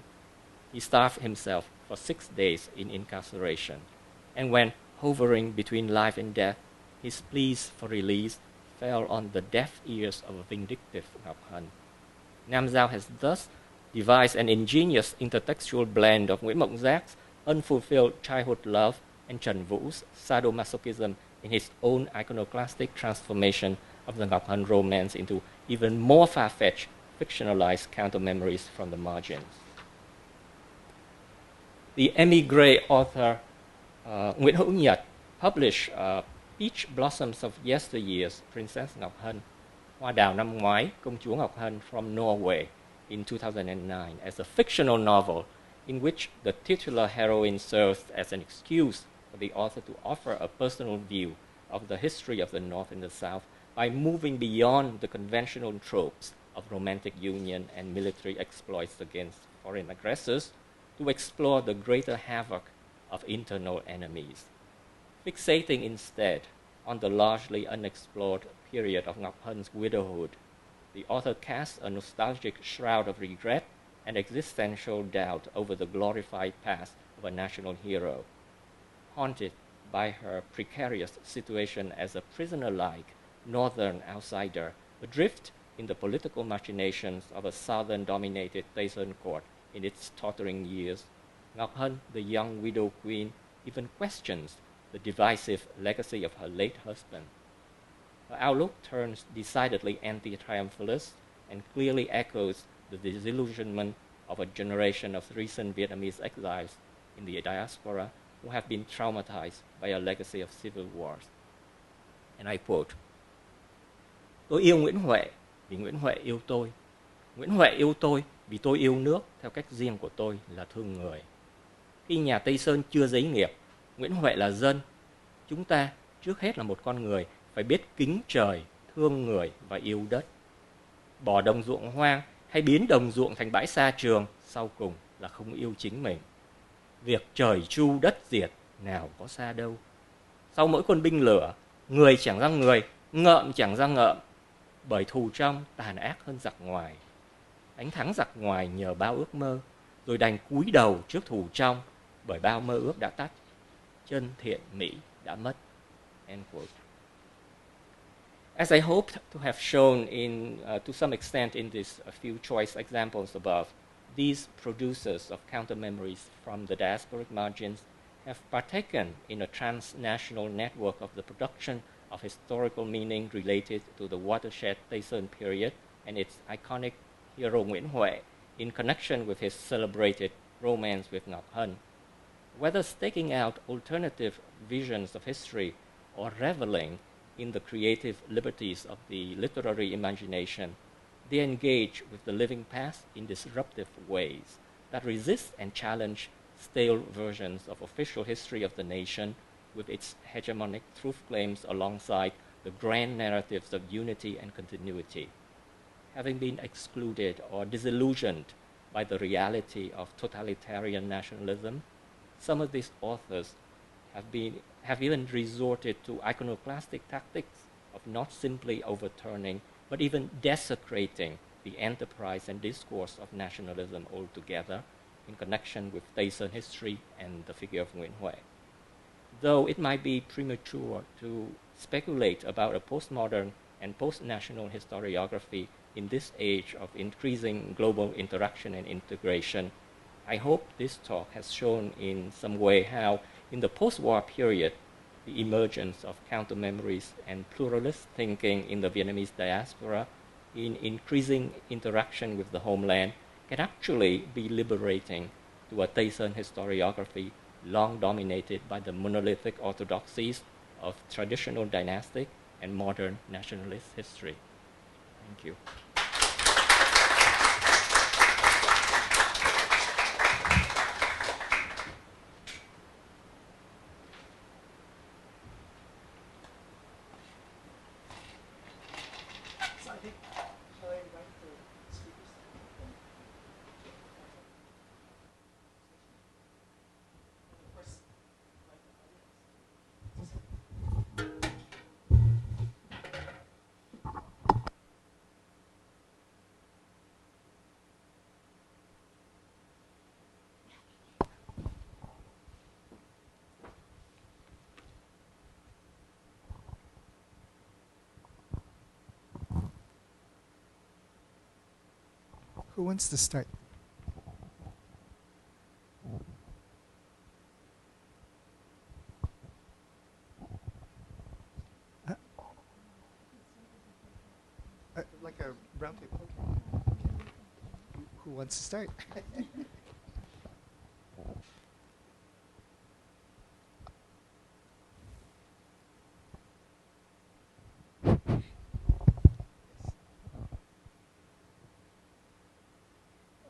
He starved himself for 6 days in incarceration, and when hovering between life and death, his pleas for release fell on the deaf ears of a vindictive Ngọc Hân. Nam Giao has thus devised an ingenious intertextual blend of Nguyễn Mộng Giác unfulfilled childhood love and Trần Vũ sadomasochism in his own iconoclastic transformation of the Ngọc Hân romance into even more far-fetched, fictionalized counter-memories from the margins. The emigre author Nguyễn Hữu Nhật published Peach Blossoms of Yesteryear's Princess Ngọc Hân, Hoa đào năm ngoái, Công chúa Ngọc Hân from Norway in 2009 as a fictional novel in which the titular heroine serves as an excuse for the author to offer a personal view of the history of the North and the South by moving beyond the conventional tropes of romantic union and military exploits against foreign aggressors to explore the greater havoc of internal enemies. Fixating instead on the largely unexplored period of Ngọc Hân's widowhood, the author casts a nostalgic shroud of regret and existential doubt over the glorified past of a national hero. Haunted by her precarious situation as a prisoner-like northern outsider, adrift in the political machinations of a southern-dominated Tây Sơn court in its tottering years, Ngọc Hân, the young widow queen, even questions the divisive legacy of her late husband. Her outlook turns decidedly anti-triumphalist and clearly echoes the disillusionment of a generation of recent Vietnamese exiles in the diaspora who have been traumatized by a legacy of civil wars. And I quote, "Tôi yêu Nguyễn Huệ vì Nguyễn Huệ yêu tôi. Nguyễn Huệ yêu tôi vì tôi yêu nước theo cách riêng của tôi là thương người. Khi nhà Tây Sơn chưa giấy nghiệp, Nguyễn Huệ là dân. Chúng ta trước hết là một con người phải biết kính trời, thương người và yêu đất. Bỏ đồng ruộng hoang hay biến đồng ruộng thành bãi sa trường sau cùng là không yêu chính mình. Việc trời chu đất diệt nào có xa đâu. Sau mỗi quân binh lửa, người chẳng ra người, ngợm chẳng ra ngợm, bởi thù trong tàn ác hơn giặc ngoài. Đánh thắng giặc ngoài nhờ bao ước mơ, rồi đành cúi đầu trước thù trong, bởi bao mơ ước đã tắt, chân thiện mỹ đã mất." End quote. As I hoped to have shown to some extent in these few choice examples above, these producers of counter-memories from the diasporic margins have partaken in a transnational network of the production of historical meaning related to the watershed Tây Sơn period and its iconic hero Nguyễn Huệ in connection with his celebrated romance with Ngọc Hân. Whether staking out alternative visions of history or reveling in the creative liberties of the literary imagination, they engage with the living past in disruptive ways that resist and challenge stale versions of official history of the nation with its hegemonic truth claims alongside the grand narratives of unity and continuity. Having been excluded or disillusioned by the reality of totalitarian nationalism, some of these authors have even resorted to iconoclastic tactics of not simply overturning, but even desecrating the enterprise and discourse of nationalism altogether in connection with Tây Sơn history and the figure of Nguyễn Huệ. Though it might be premature to speculate about a postmodern and post-national historiography in this age of increasing global interaction and integration, I hope this talk has shown in some way how, in the post-war period, the emergence of counter-memories and pluralist thinking in the Vietnamese diaspora in increasing interaction with the homeland can actually be liberating to a Tây Sơn historiography long dominated by the monolithic orthodoxies of traditional dynastic and Modern Nationalist History. Thank you. Who wants to start? Like a round table. Okay. Who wants to start?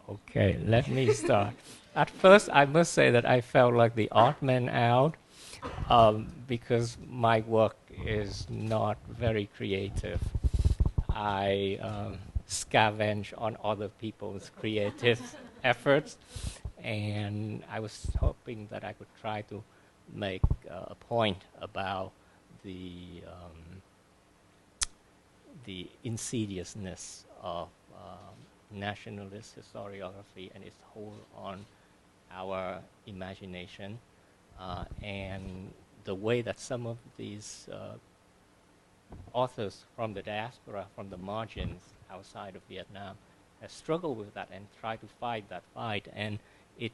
Okay, let me start. At first, I must say that I felt like the odd man out because my work is not very creative. I scavenge on other people's creative efforts, and I was hoping that I could try to make a point about the insidiousness of nationalist historiography and its hold on our imagination, and the way that some of these authors from the diaspora, from the margins outside of Vietnam, have struggled with that and tried to fight that fight. And it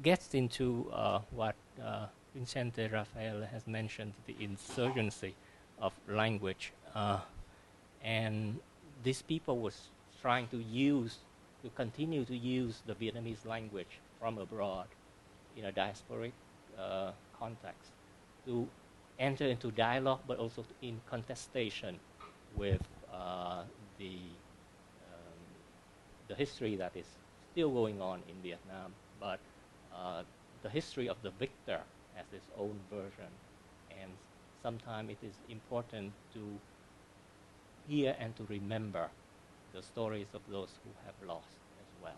gets into what Vicente Rafael has mentioned, the insurgency of language. And these people was trying to continue to use the Vietnamese language from abroad in a diasporic context to enter into dialogue, but also in contestation with the history that is still going on in Vietnam, but the history of the victor has its own version. And sometimes it is important to hear and to remember the stories of those who have lost as well.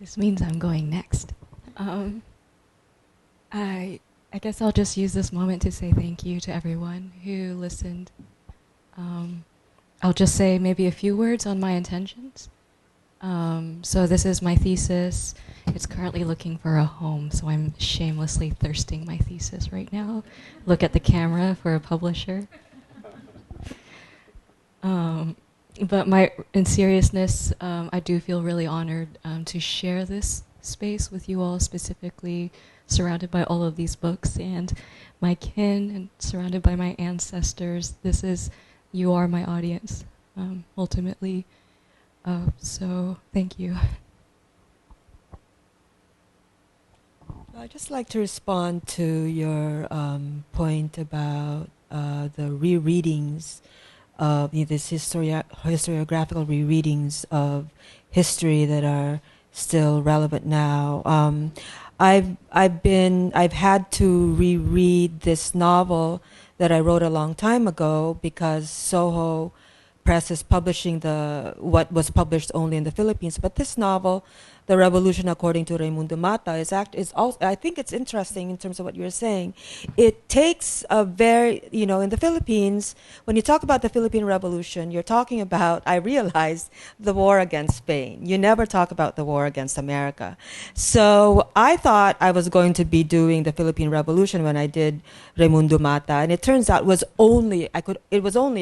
This means I'm going next. I guess I'll just use this moment to say thank you to everyone who listened. I'll just say maybe a few words on my intentions. So this is my thesis. It's currently looking for a home, so I'm shamelessly thirsting my thesis right now. Look at the camera for a publisher. But in seriousness, I do feel really honored to share this space with you all, specifically surrounded by all of these books and my kin and surrounded by my ancestors. You are my audience, ultimately. So thank you. I'd just like to respond to your point about the rereadings of this historiographical rereadings of history that are still relevant now. I've had to reread this novel that I wrote a long time ago because Soho Press is publishing what was published only in the Philippines. But this novel, The Revolution According to Raimundo Mata, is also, I think it's interesting in terms of what you were saying. It takes a very, in the Philippines, when you talk about the Philippine Revolution, you're talking about, I realized, the war against Spain. You never talk about the war against America. So I thought I was going to be doing the Philippine Revolution when I did Raimundo Mata, and it turns out it was only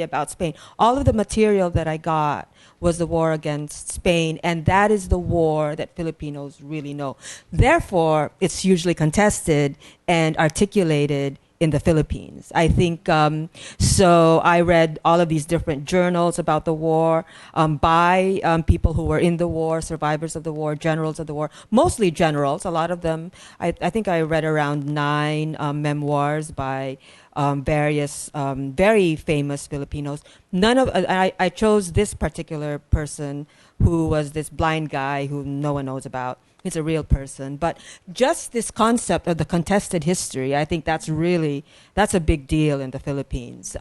about Spain. All of the material that I got was the war against Spain, and that is the war that Filipinos really know. Therefore, it's hugely contested and articulated in the Philippines. I think, so I read all of these different journals about the war by people who were in the war, survivors of the war, generals of the war, mostly generals. A lot of them, I think I read around 9 memoirs by various very famous Filipinos. None of I chose this particular person who was this blind guy who no one knows about. He's a real person, but just this concept of the contested history, I think that's a big deal in the Philippines.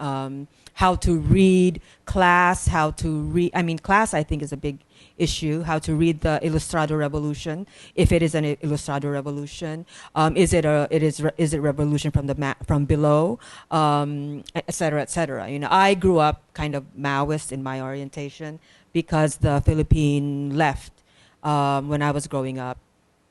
How to read class, class I think is a big issue. How to read the Ilustrado Revolution, if it is an Ilustrado Revolution, is it revolution from below, et cetera, et cetera. You know, I grew up kind of Maoist in my orientation because the Philippine left when I was growing up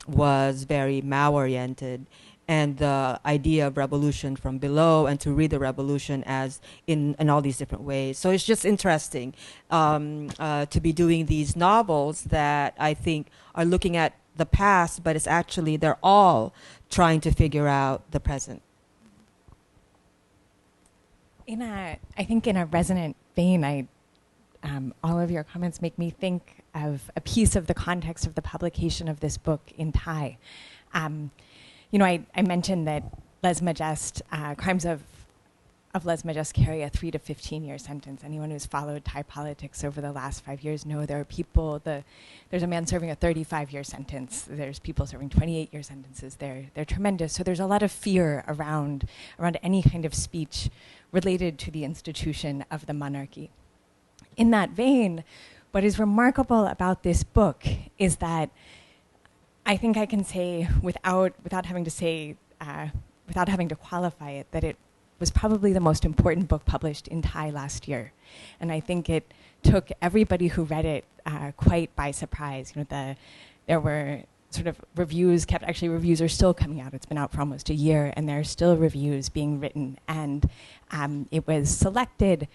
was very Mao-oriented, and the idea of revolution from below and to read the revolution as in all these different ways. So it's just interesting to be doing these novels that I think are looking at the past, but it's actually they're all trying to figure out the present. I think in a resonant vein, all of your comments make me think of a piece of the context of the publication of this book in Thai. You know, I mentioned that lèse majesté, crimes of lèse majesté carry a 3 to 15 year sentence. Anyone who's followed Thai politics over the last 5 years know there are people, there's a man serving a 35-year sentence. There's people serving 28-year sentences. They're tremendous. So there's a lot of fear around any kind of speech related to the institution of the monarchy. In that vein, what is remarkable about this book is that I think I can say without having to qualify it, that it was probably the most important book published in Thai last year. And I think it took everybody who read it quite by surprise. You know, there were sort of reviews are still coming out. It's been out for almost a year, and there are still reviews being written. And it was selected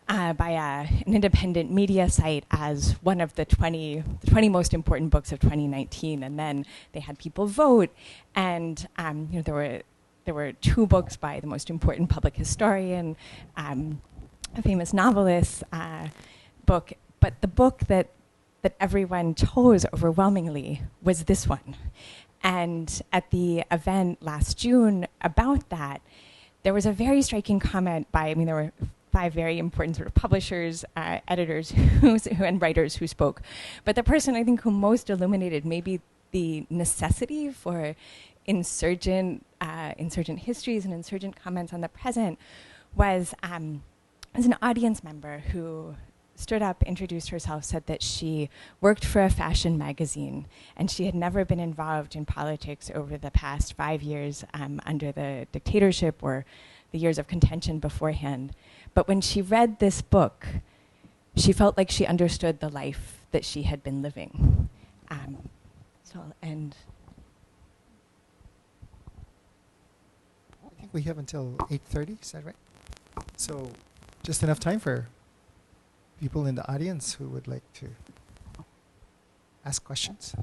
by an independent media site as one of the 20 most important books of 2019, and then they had people vote, and you know, there were 2 books by the most important public historian, a famous novelist book, but the book that everyone chose overwhelmingly was this one. And at the event last June about that, there was a very striking comment there were 5 very important sort of publishers, editors, and writers who spoke. But the person I think who most illuminated maybe the necessity for insurgent histories and insurgent comments on the present was an audience member who stood up, introduced herself, said that she worked for a fashion magazine and she had never been involved in politics over the past 5 years under the dictatorship or the years of contention beforehand. But when she read this book, she felt like she understood the life that she had been living. So I'll end. I think we have until 8:30, is that right? So just enough time for people in the audience who would like to ask questions.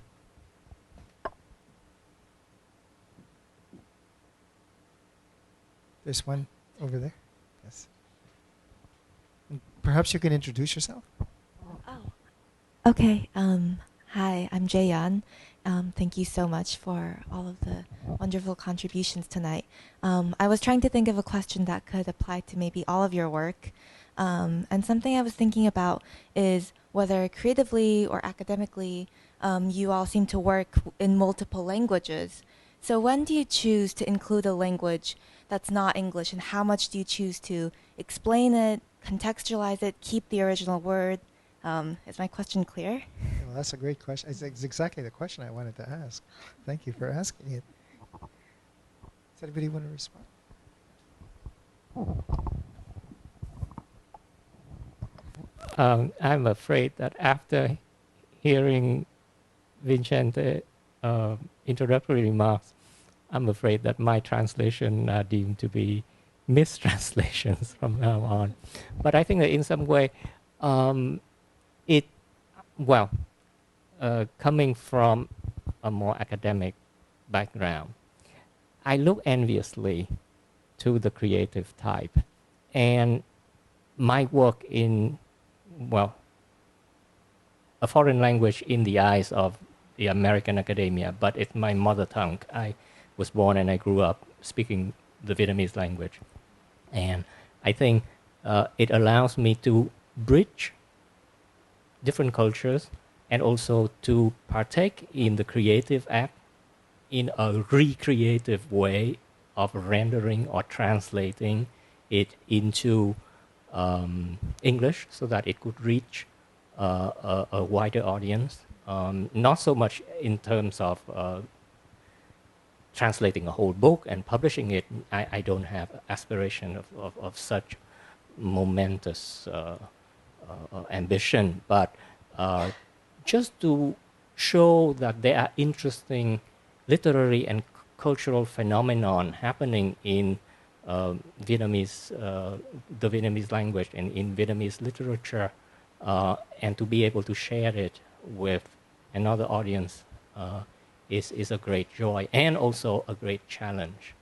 There's one over there. Yes. Perhaps you can introduce yourself. Oh, okay. Hi, I'm Jaeyeon. Thank you so much for all of the wonderful contributions tonight. I was trying to think of a question that could apply to maybe all of your work. And something I was thinking about is whether creatively or academically, you all seem to work in multiple languages. So when do you choose to include a language that's not English, and how much do you choose to explain it, contextualize it, keep the original word? Is my question clear? Well, that's a great question. It's exactly the question I wanted to ask. Thank you for asking it. Does anybody want to respond? I'm afraid that after hearing Vicente introductory remarks, I'm afraid that my translation are deemed to be mistranslations from now on. But I think that in some way, coming from a more academic background, I look enviously to the creative type. And my work in, well, a foreign language in the eyes of the American academia, but it's my mother tongue. I was born and I grew up speaking the Vietnamese language. And I think it allows me to bridge different cultures and also to partake in the creative act in a recreative way of rendering or translating it into English so that it could reach a wider audience. Not so much in terms of translating a whole book and publishing it. I don't have aspiration of such momentous ambition, but just to show that there are interesting literary and cultural phenomenon happening in Vietnamese, the Vietnamese language and in Vietnamese literature, and to be able to share it with another audience is a great joy and also a great challenge.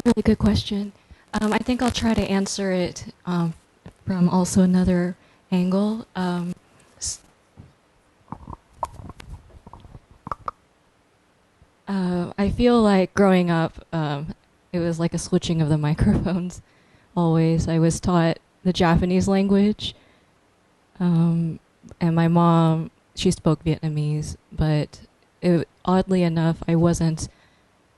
Really good question. I think I'll try to answer it from also another angle. I feel like growing up, it was like a switching of the microphones. Always, I was taught the Japanese language, and my mom, she spoke Vietnamese, but oddly enough, I wasn't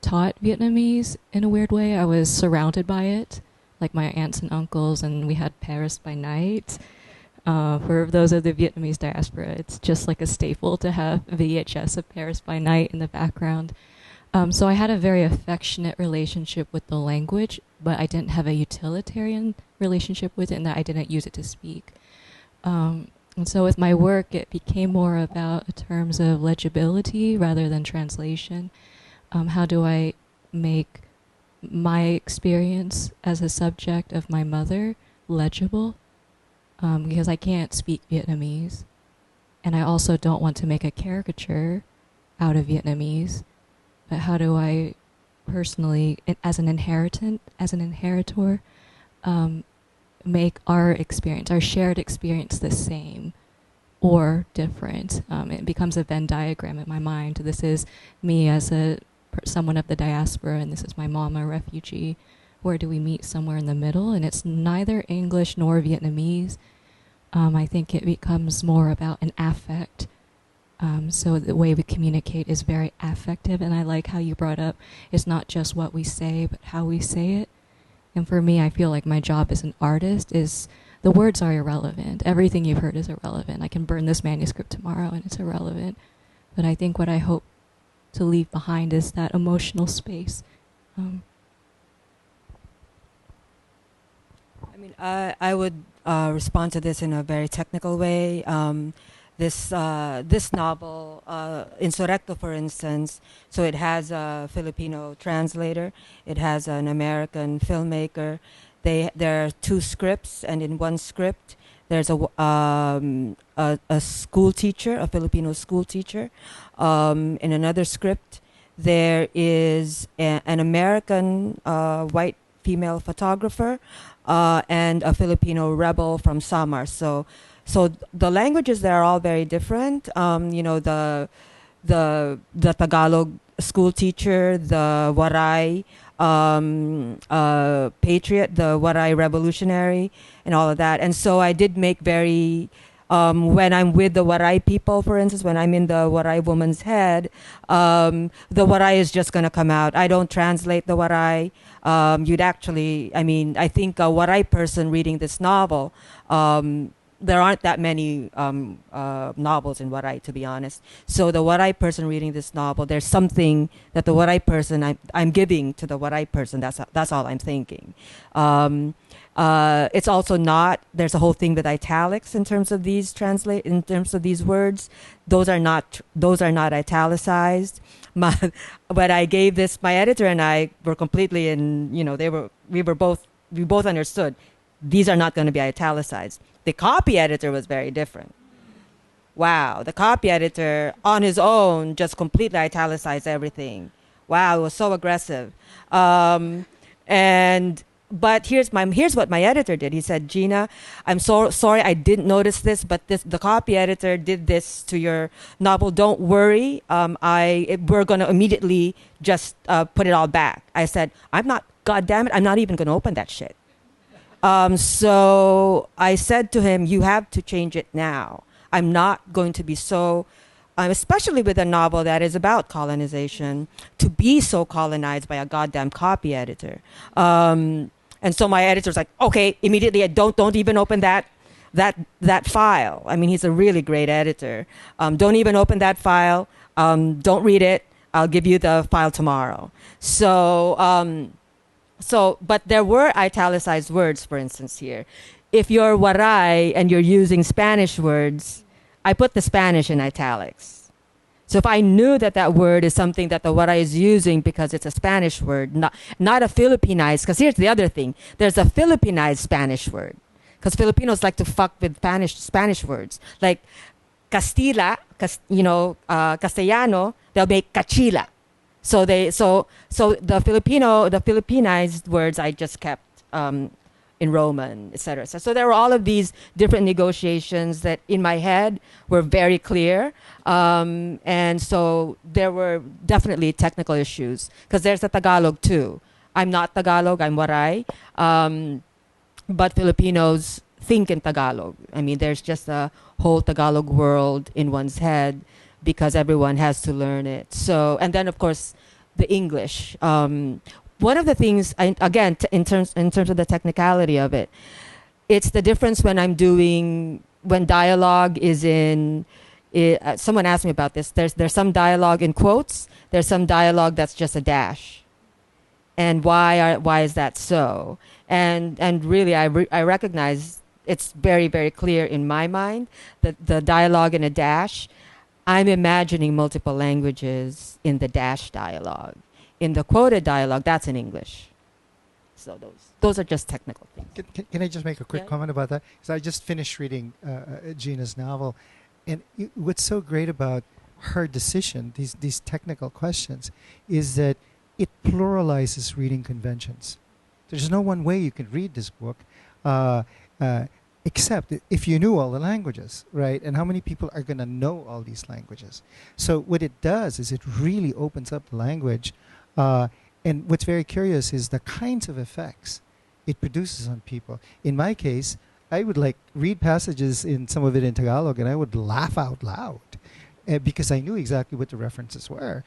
taught Vietnamese in a weird way. I was surrounded by it, like my aunts and uncles, and we had Paris by night. For those of the Vietnamese diaspora, it's just like a staple to have VHS of Paris by Night in the background. So I had a very affectionate relationship with the language, but I didn't have a utilitarian relationship with it in that I didn't use it to speak. And so with my work, it became more about terms of legibility rather than translation. How do I make my experience as a subject of my mother legible? Because I can't speak Vietnamese, and I also don't want to make a caricature out of Vietnamese. But how do I personally, as an inheritor, make our experience, our shared experience, the same or different? It becomes a Venn diagram in my mind. This is me as someone of the diaspora, and this is my mom, a refugee. Where do we meet? Somewhere in the middle, and it's neither English nor Vietnamese. I think it becomes more about an affect. So the way we communicate is very affective, and I like how you brought up it's not just what we say, but how we say it. And for me, I feel like my job as an artist is the words are irrelevant. Everything you've heard is irrelevant. I can burn this manuscript tomorrow and it's irrelevant. But I think what I hope to leave behind is that emotional space. I would respond to this in a very technical way. This novel, Insurrecto, for instance, so it has a Filipino translator, it has an American filmmaker. There are two scripts, and in one script, there's a school teacher, a Filipino school teacher. In another script, there is an American white female photographer and a Filipino rebel from Samar. So the languages there are all very different. The Tagalog school teacher, the Waray patriot, the Waray revolutionary, and all of that. And so I did make very, when I'm with the Waray people, for instance, when I'm in the Waray woman's head, the Waray is just going to come out. I don't translate the Waray. I think a Waray person reading this novel, there aren't that many novels in Waray, to be honest. So the Waray person reading this novel, there's something that the Waray person I'm giving to the Waray person. That's all I'm thinking. It's also not. There's a whole thing with italics in terms of these in terms of these words. Those are not italicized. But I gave this. My editor and I were completely in. We both understood. These are not going to be italicized. The copy editor was very different. wow, the copy editor on his own just completely italicized everything. Wow, it was so aggressive. But here's what my editor did. He said, Gina, I'm so sorry I didn't notice this, but the copy editor did this to your novel. Don't worry. We're going to immediately just put it all back. I said, God damn it, I'm not even going to open that shit. So I said to him, you have to change it now. I'm not going to be so, especially with a novel that is about colonization, to be so colonized by a goddamn copy editor. And so my editor's like, okay, immediately, don't even open that file. I mean, he's a really great editor. Don't even open that file. Don't read it. I'll give you the file tomorrow. So, but there were italicized words, for instance, here. If you're Waray and you're using Spanish words, I put the Spanish in italics. So if I knew that word is something that the Waray is using because it's a Spanish word, not a Filipinized, because here's the other thing. There's a Filipinized Spanish word. Because Filipinos like to fuck with Spanish words. Like Castellano, they'll make Cachila. So the Filipinized words I just kept in Roman, etc. So there were all of these different negotiations that in my head were very clear. And so there were definitely technical issues because there's a Tagalog too. I'm not Tagalog, I'm Waray. But Filipinos think in Tagalog. I mean, there's just a whole Tagalog world in one's head because everyone has to learn it. So, and then of course, the English. One of the things, in terms of the technicality of it, it's the difference when dialogue is in. Someone asked me about this. There's some dialogue in quotes. There's some dialogue that's just a dash. And why is that so? And really, I recognize it's very, very clear in my mind that the dialogue in a dash, I'm imagining multiple languages in the dash dialogue. In the quoted dialogue, that's in English. So those are just technical things. Can I just make a quick comment about that? Because I just finished reading Gina's novel, and what's so great about her decision, these technical questions, is that it pluralizes reading conventions. There's no one way you can read this book, except if you knew all the languages, right? And how many people are going to know all these languages? So what it does is it really opens up the language. And what's very curious is the kinds of effects it produces on people. In my case, I would read passages in some of it in Tagalog, and I would laugh out loud because I knew exactly what the references were.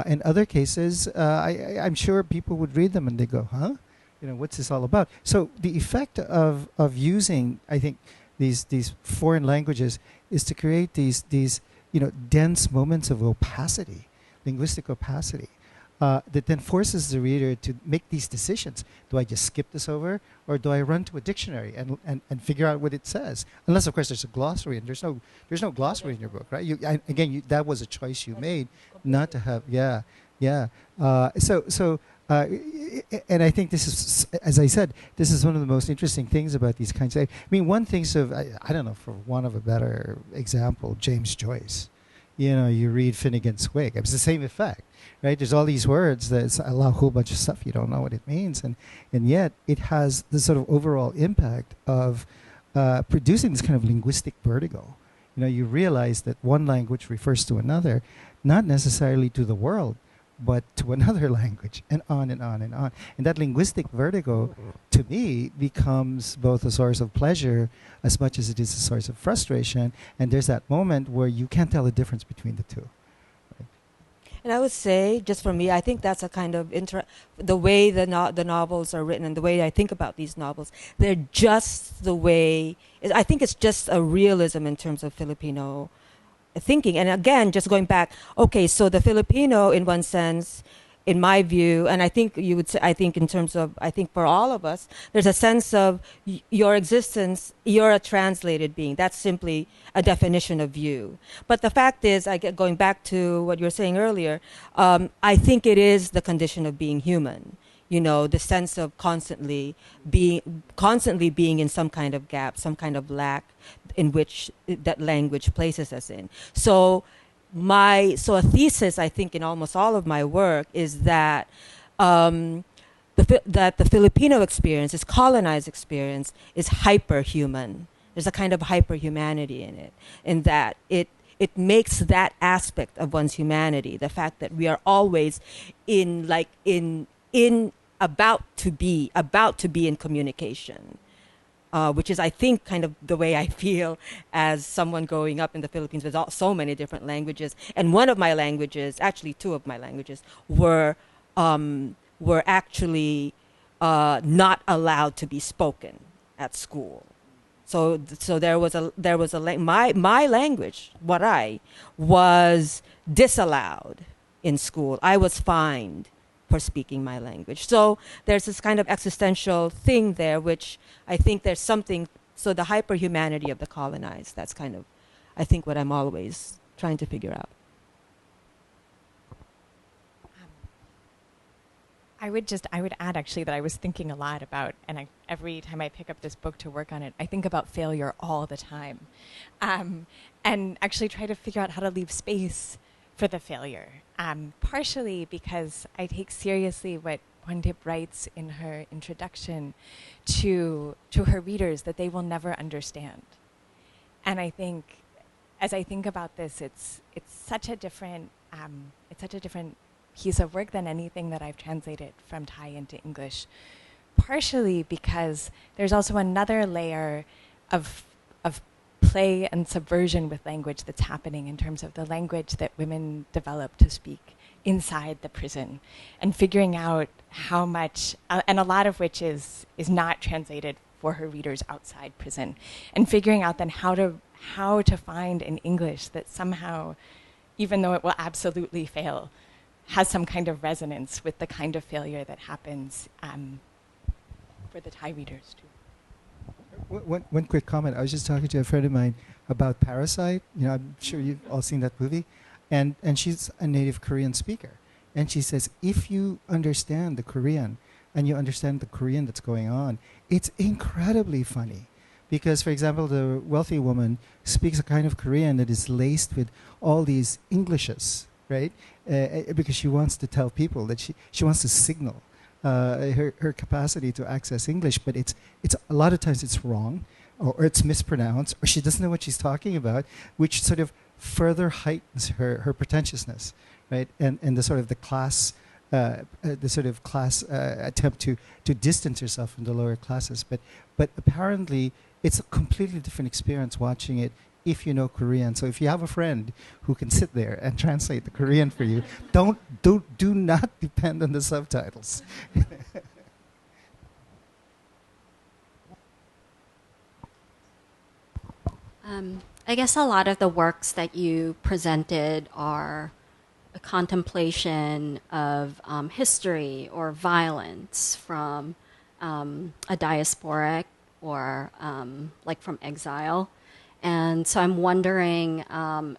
In other cases, I'm sure people would read them and they go, huh? What's this all about? So the effect of using, I think, these foreign languages is to create these dense moments of opacity, linguistic opacity. That then forces the reader to make these decisions. Do I just skip this over, or do I run to a dictionary and figure out what it says? Unless, of course, there's a glossary, and there's no glossary in your book, right? That was a choice you made, not to have. And I think this is, as I said, this is one of the most interesting things about these kinds of. I mean, one thinks of I don't know, for want of a better example, James Joyce. You read Finnegan's Wake. It's the same effect, right? There's all these words that allow a whole bunch of stuff you don't know what it means, and yet it has the sort of overall impact of producing this kind of linguistic vertigo. You realize that one language refers to another, not necessarily to the world, but to another language, and on and on and on. And that linguistic vertigo, to me, becomes both a source of pleasure as much as it is a source of frustration. And there's that moment where you can't tell the difference between the two. Right? And I would say, just for me, I think that's a kind of the way the novels are written and the way I think about these novels. They're just the way, I think it's just a realism in terms of Filipino thinking. And again, just going back, okay, so the Filipino, in one sense, in my view, and I think you would say, I think in terms of, I think for all of us, there's a sense of your existence, you're a translated being. That's simply a definition of you. But the fact is, going back to what you were saying earlier, I think it is the condition of being human. you know, the sense of constantly being in some kind of gap, some kind of lack in which that language places us in. So a thesis, I think, in almost all of my work is that that the Filipino experience, this colonized experience, is hyperhuman. There's a kind of hyperhumanity in it, in that it makes that aspect of one's humanity, the fact that we are always about to be in communication, which is, I think, kind of the way I feel as someone growing up in the Philippines with so many different languages. And one of my languages, actually two of my languages, were actually not allowed to be spoken at school. So there was my language, Waray, was disallowed in school. I was fined for speaking my language. So there's this kind of existential thing there, which I think there's something. So the hyperhumanity of the colonized, that's kind of, I think, what I'm always trying to figure out. I would add actually that I was thinking a lot about, and every time I pick up this book to work on it, I think about failure all the time, and actually try to figure out how to leave space for the failure. Partially because I take seriously what Nguyen writes in her introduction to her readers, that they will never understand. And I think, as I think about this, it's such a different piece of work than anything that I've translated from Thai into English, partially because there's also another layer of play and subversion with language that's happening in terms of the language that women develop to speak inside the prison, and figuring out how much, and a lot of which is not translated for her readers outside prison, and figuring out then how to find an English that somehow, even though it will absolutely fail, has some kind of resonance with the kind of failure that happens for the Thai readers too. One quick comment. I was just talking to a friend of mine about Parasite. You know, I'm sure you've all seen that movie. And she's a native Korean speaker. And she says, if you understand the Korean and you understand the Korean that's going on, it's incredibly funny. Because, for example, the wealthy woman speaks a kind of Korean that is laced with all these Englishes, right? Because she wants to tell people that she wants to signal her capacity to access English, but it's a lot of times it's wrong, or it's mispronounced, or she doesn't know what she's talking about, which sort of further heightens her pretentiousness, right? And the sort of the class attempt to distance herself from the lower classes. But apparently it's a completely different experience watching it if you know Korean. So if you have a friend who can sit there and translate the Korean for you, do not depend on the subtitles. I guess a lot of the works that you presented are a contemplation of history or violence from a diasporic or like from exile. And so I'm wondering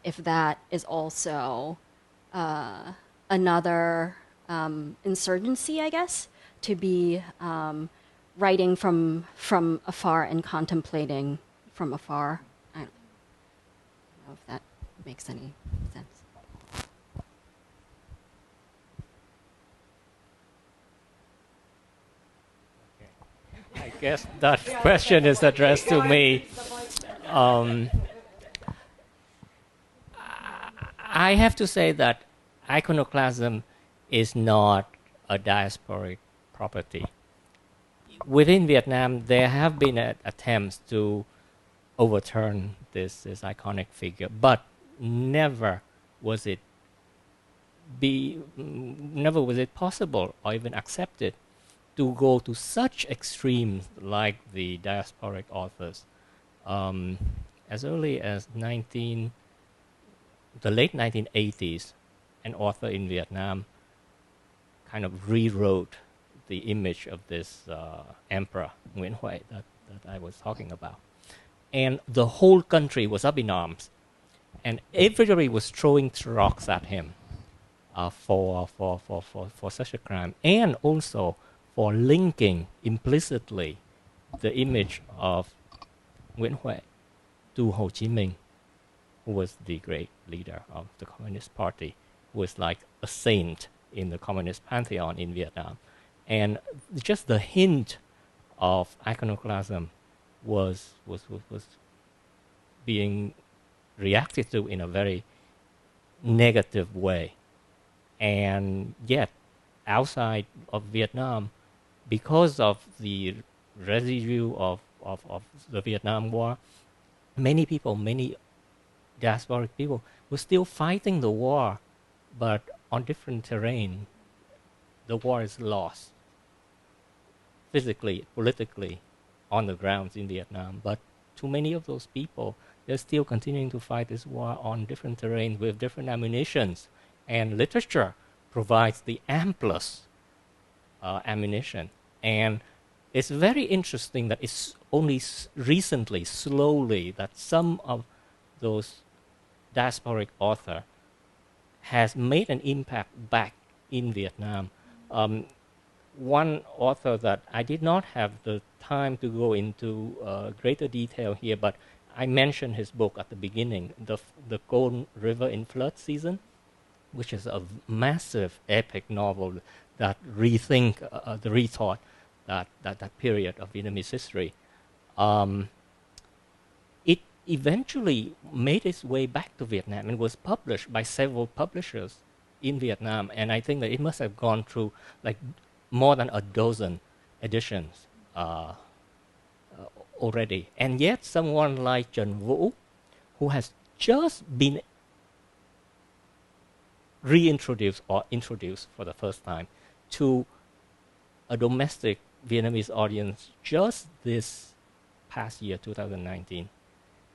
if that is also another insurgency, I guess, to be writing from afar and contemplating from afar. I don't know if that makes any sense. I guess that question is addressed to me. I have to say that iconoclasm is not a diasporic property. Within Vietnam, there have been attempts to overturn this iconic figure, but never was it possible or even accepted to go to such extremes like the diasporic authors. As early as the late 1980s, an author in Vietnam kind of rewrote the image of this emperor, Nguyen Quoc, that I was talking about. And the whole country was up in arms. And everybody was throwing rocks at him for such a crime. And also for linking implicitly the image of Nguyen Quoc to Ho Chi Minh, who was the great leader of the Communist Party, who was like a saint in the Communist pantheon in Vietnam. And just the hint of iconoclasm was being reacted to in a very negative way. And yet, outside of Vietnam, because of the residue of the Vietnam War, many people, many diasporic people were still fighting the war, but on different terrain. The war is lost physically, politically, on the grounds in Vietnam. But to many of those people, they're still continuing to fight this war on different terrains with different ammunitions. And literature provides the amplest ammunition. And it's very interesting that it's only recently, slowly, that some of those diasporic authors has made an impact back in Vietnam. One author that I did not have the time to go into greater detail here, but I mentioned his book at the beginning, the Cone River in Flood Season, which is a massive epic novel that rethought that period of Vietnamese history. It eventually made its way back to Vietnam and was published by several publishers in Vietnam, and I think that it must have gone through like more than a dozen editions already. And yet someone like Trần Vũ, who has just been reintroduced or introduced for the first time to a domestic Vietnamese audience just this past year, 2019.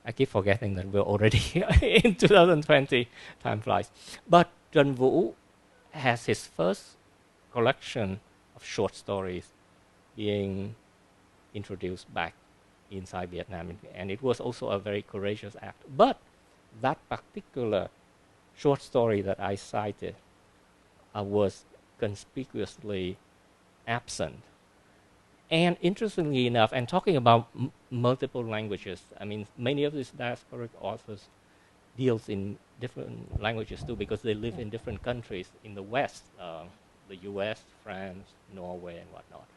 I keep forgetting that we're already in 2020, time flies. But Trần Vũ has his first collection of short stories being introduced back inside Vietnam, and it was also a very courageous act. But that particular short story that I cited was conspicuously absent. And interestingly enough, and talking about multiple languages, I mean, many of these diasporic authors deals in different languages too, because they live in different countries in the West, the US, France, Norway, and whatnot.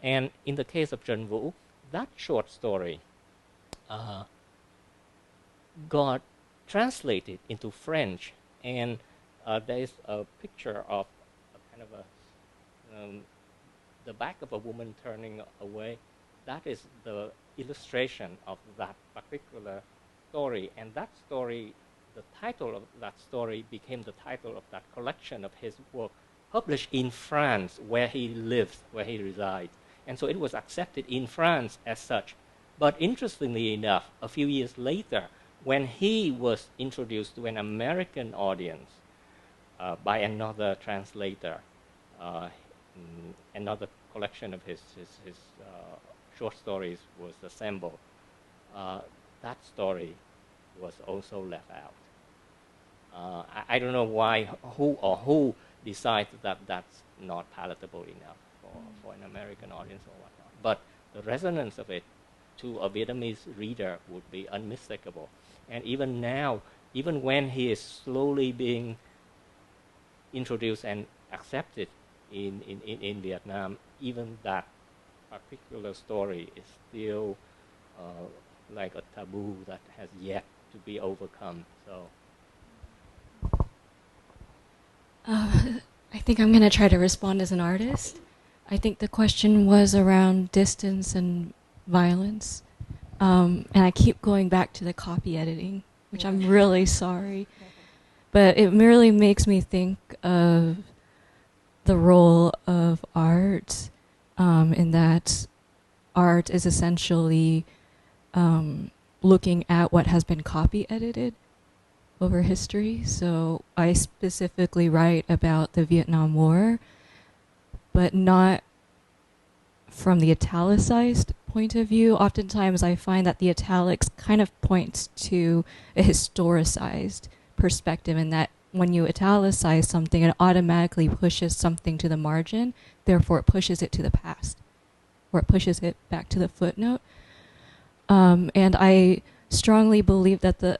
And in the case of Trần Vũ, that short story got translated into French, and there is a picture of a kind of a the back of a woman turning away. That is the illustration of that particular story, and that story, the title of that story became the title of that collection of his work, published in France, where he lives, where he resides. And so it was accepted in France as such. But interestingly enough, a few years later, when he was introduced to an American audience by another translator, another collection of his short stories was assembled, that story was also left out. I don't know why, who decides that that's not palatable enough for an American audience or whatnot. But the resonance of it to a Vietnamese reader would be unmistakable. And even now, even when he is slowly being introduced and accepted in Vietnam, even that particular story is still like a taboo that has yet to be overcome. So I think I'm going to try to respond as an artist. I think the question was around distance and violence. And I keep going back to the copy editing, which I'm really sorry. But it really makes me think of the role of art, in that art is essentially looking at what has been copy edited over history. So I specifically write about the Vietnam War, but not from the italicized point of view. Oftentimes I find that the italics kind of points to a historicized perspective, and that when you italicize something, it automatically pushes something to the margin. Therefore, it pushes it to the past, or it pushes it back to the footnote. And I strongly believe that the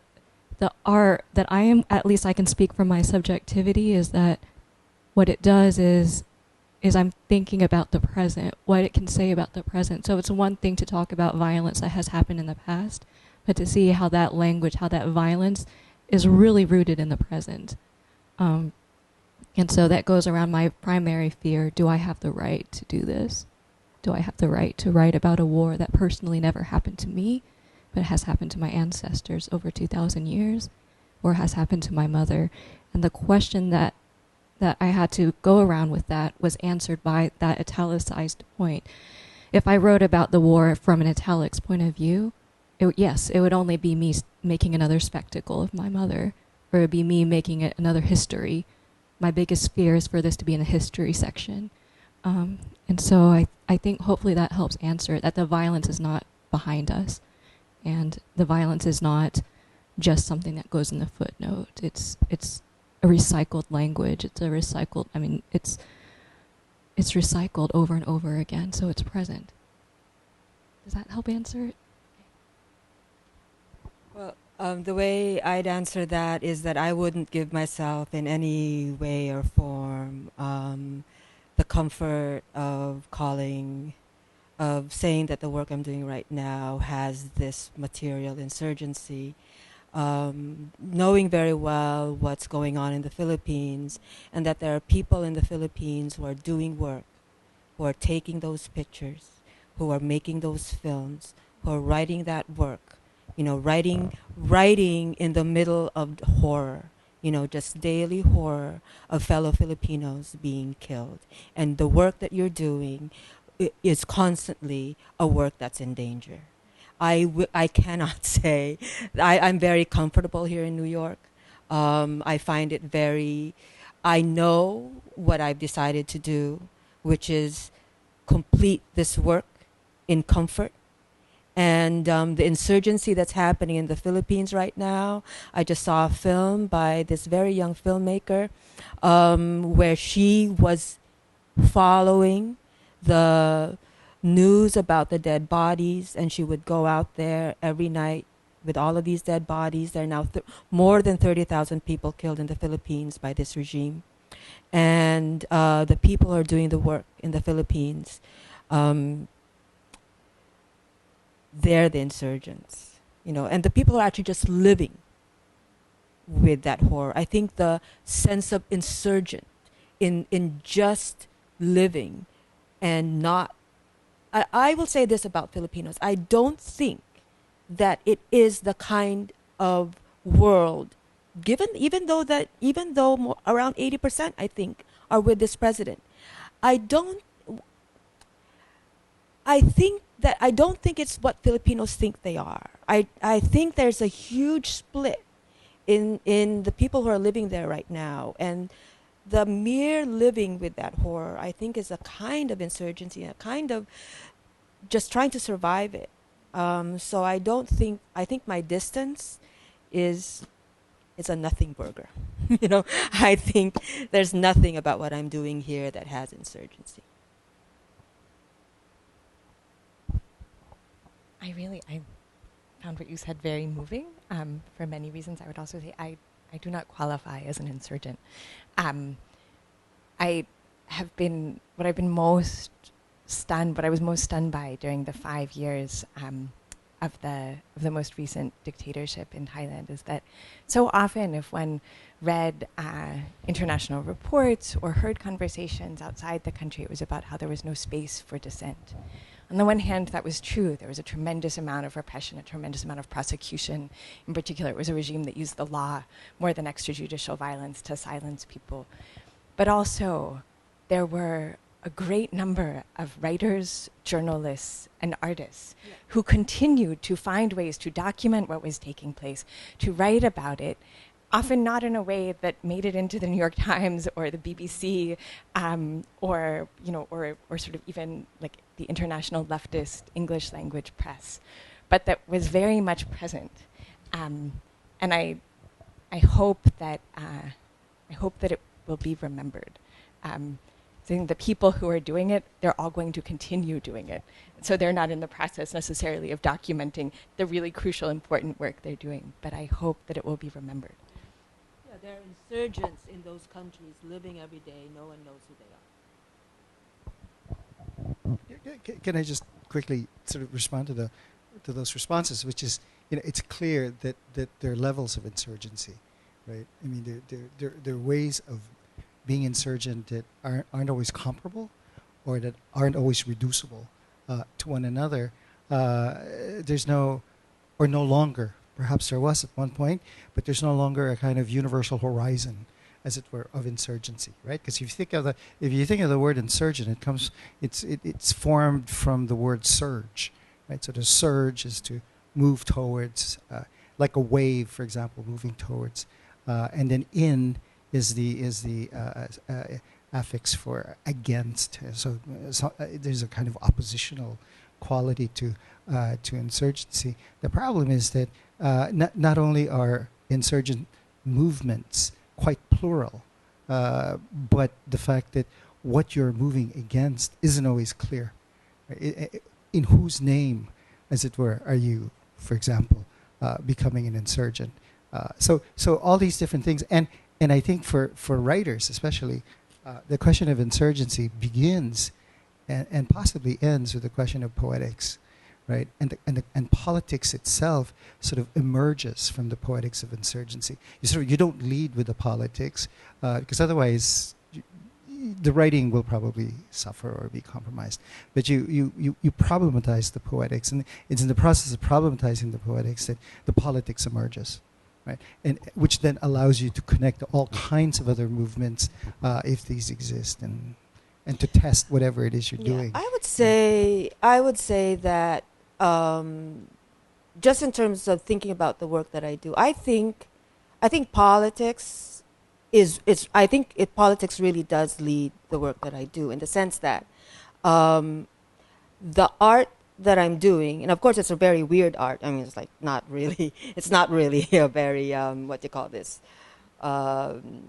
art that I am, at least I can speak from my subjectivity, is that what it does is I'm thinking about the present, what it can say about the present. So it's one thing to talk about violence that has happened in the past, but to see how that language, how that violence is really rooted in the present. And so that goes around my primary fear. Do I have the right to do this? Do I have the right to write about a war that personally never happened to me, but has happened to my ancestors over 2,000 years, or has happened to my mother? And the question that I had to go around with that was answered by that italicized point. If I wrote about the war from an italics point of view, yes, it would only be me making another spectacle of my mother, or it would be me making it another history. My biggest fear is for this to be in the history section. And so I think hopefully that helps answer it, that the violence is not behind us, and the violence is not just something that goes in the footnote. It's a recycled language. It's recycled over and over again, so it's present. Does that help answer it? Well, the way I'd answer that is that I wouldn't give myself in any way or form the comfort of saying that the work I'm doing right now has this material insurgency. Knowing very well what's going on in the Philippines, and that there are people in the Philippines who are doing work, who are taking those pictures, who are making those films, who are writing that work, writing in the middle of horror, just daily horror of fellow Filipinos being killed. And the work that you're doing is constantly a work that's in danger. I cannot say, I'm very comfortable here in New York. I find it I know what I've decided to do, which is complete this work in comfort. And the insurgency that's happening in the Philippines right now, I just saw a film by this very young filmmaker where she was following the news about the dead bodies, and she would go out there every night with all of these dead bodies. There are now more than 30,000 people killed in the Philippines by this regime. And the people who are doing the work in the Philippines, they're the insurgents, and the people are actually just living with that horror. I think the sense of insurgent in just living and not, I will say this about Filipinos. I don't think that it is the kind of world, even though around 80%, I think, are with this president. I don't think it's what Filipinos think they are. I think there's a huge split in the people who are living there right now, and the mere living with that horror, I think, is a kind of insurgency, a kind of just trying to survive it. So I think my distance is a nothing burger. I think there's nothing about what I'm doing here that has insurgency. I found what you said very moving for many reasons. I would also say I do not qualify as an insurgent. I have been, what I was most stunned by during the 5 years of the most recent dictatorship in Thailand is that so often if one read international reports or heard conversations outside the country, it was about how there was no space for dissent. On the one hand, that was true. There was a tremendous amount of repression, a tremendous amount of prosecution. In particular, it was a regime that used the law more than extrajudicial violence to silence people. But also, there were a great number of writers, journalists, and artists who continued to find ways to document what was taking place, to write about it, often not in a way that made it into the New York Times or the BBC, or sort of even like the international leftist English language press, but that was very much present. And I hope that I hope that it will be remembered. I think the people who are doing it, they're all going to continue doing it. So they're not in the process necessarily of documenting the really crucial, important work they're doing, but I hope that it will be remembered. Yeah, there are insurgents in those countries living every day. No one knows who they are. Can I just quickly sort of respond to those responses, which is, it's clear that there are levels of insurgency, right? I mean, there are ways of being insurgent that aren't always comparable, or that aren't always reducible to one another. There's no longer, perhaps there was at one point, but there's no longer a kind of universal horizon, as it were, of insurgency, right? Because if you think of the word insurgent, it's formed from the word surge, right? So the surge is to move towards, like a wave, for example, moving towards, and then in is the affix for against. So there's a kind of oppositional quality to insurgency. The problem is that not only are insurgent movements quite plural, but the fact that what you're moving against isn't always clear. In whose name, as it were, are you, for example, becoming an insurgent? So all these different things, and I think for writers especially, the question of insurgency begins and possibly ends with the question of poetics, right? And politics itself sort of emerges from the poetics of insurgency. You don't lead with the politics, because otherwise the writing will probably suffer or be compromised. But you problematize the poetics, and it's in the process of problematizing the poetics that the politics emerges. Right, and which then allows you to connect to all kinds of other movements, if these exist, and to test whatever it is you're doing. I would say that just in terms of thinking about the work that I do, I think politics politics really does lead the work that I do, in the sense that the art that I'm doing, and of course it's a very weird art. I mean, it's not really a very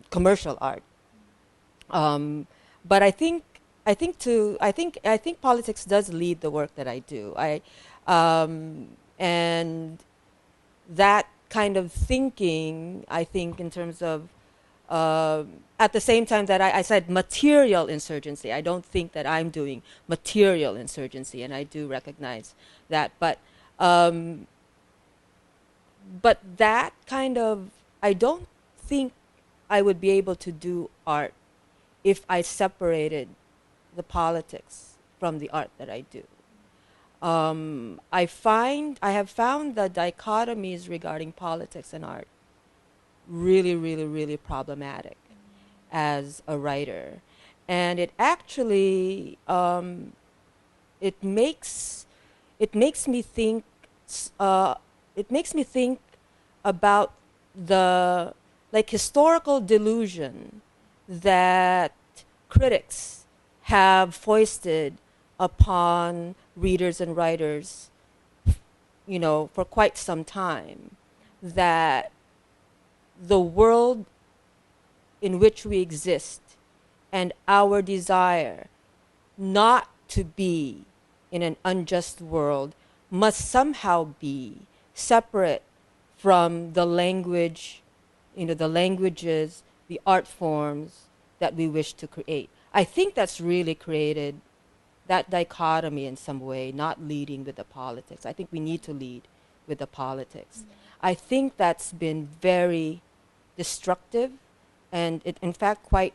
commercial art. But I think politics does lead the work that I do. And that kind of thinking, I think, in terms of at the same time that I said material insurgency, I don't think that I'm doing material insurgency, and I do recognize that. But that kind of, I don't think I would be able to do art if I separated the politics from the art that I do. I have found the dichotomies regarding politics and art really, really, really problematic as a writer, and it actually it makes me think about the historical delusion that critics have foisted upon readers and writers, for quite some time, that the world in which we exist and our desire not to be in an unjust world must somehow be separate from the language, the languages, the art forms that we wish to create. I think that's really created that dichotomy in some way, not leading with the politics. I think we need to lead with the politics. I think that's been very destructive, and it, in fact, quite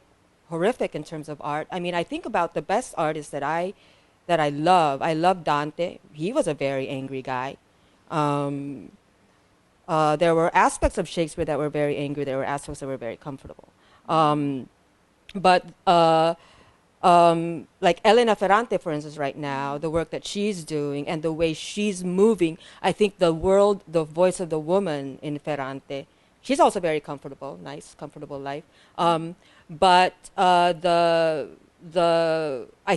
horrific in terms of art. I mean, I think about the best artists that I love. I love Dante. He was a very angry guy. There were aspects of Shakespeare that were very angry. There were aspects that were very comfortable. Like Elena Ferrante, for instance, right now, the work that she's doing and the way she's moving, I think the voice of the woman in Ferrante, she's also very comfortable, nice, comfortable life. I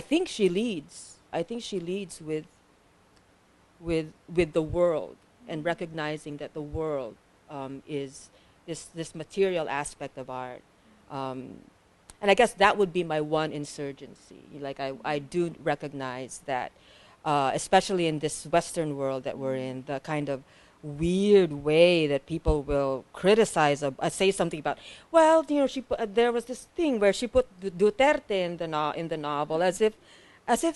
think she leads. I think she leads with the world, and recognizing that the world is this material aspect of art. And I guess that would be my one insurgency. Like I do recognize that, especially in this Western world that we're in, the kind of weird way that people will criticize, say something about, well, you know, there was this thing where she put Duterte in the novel as if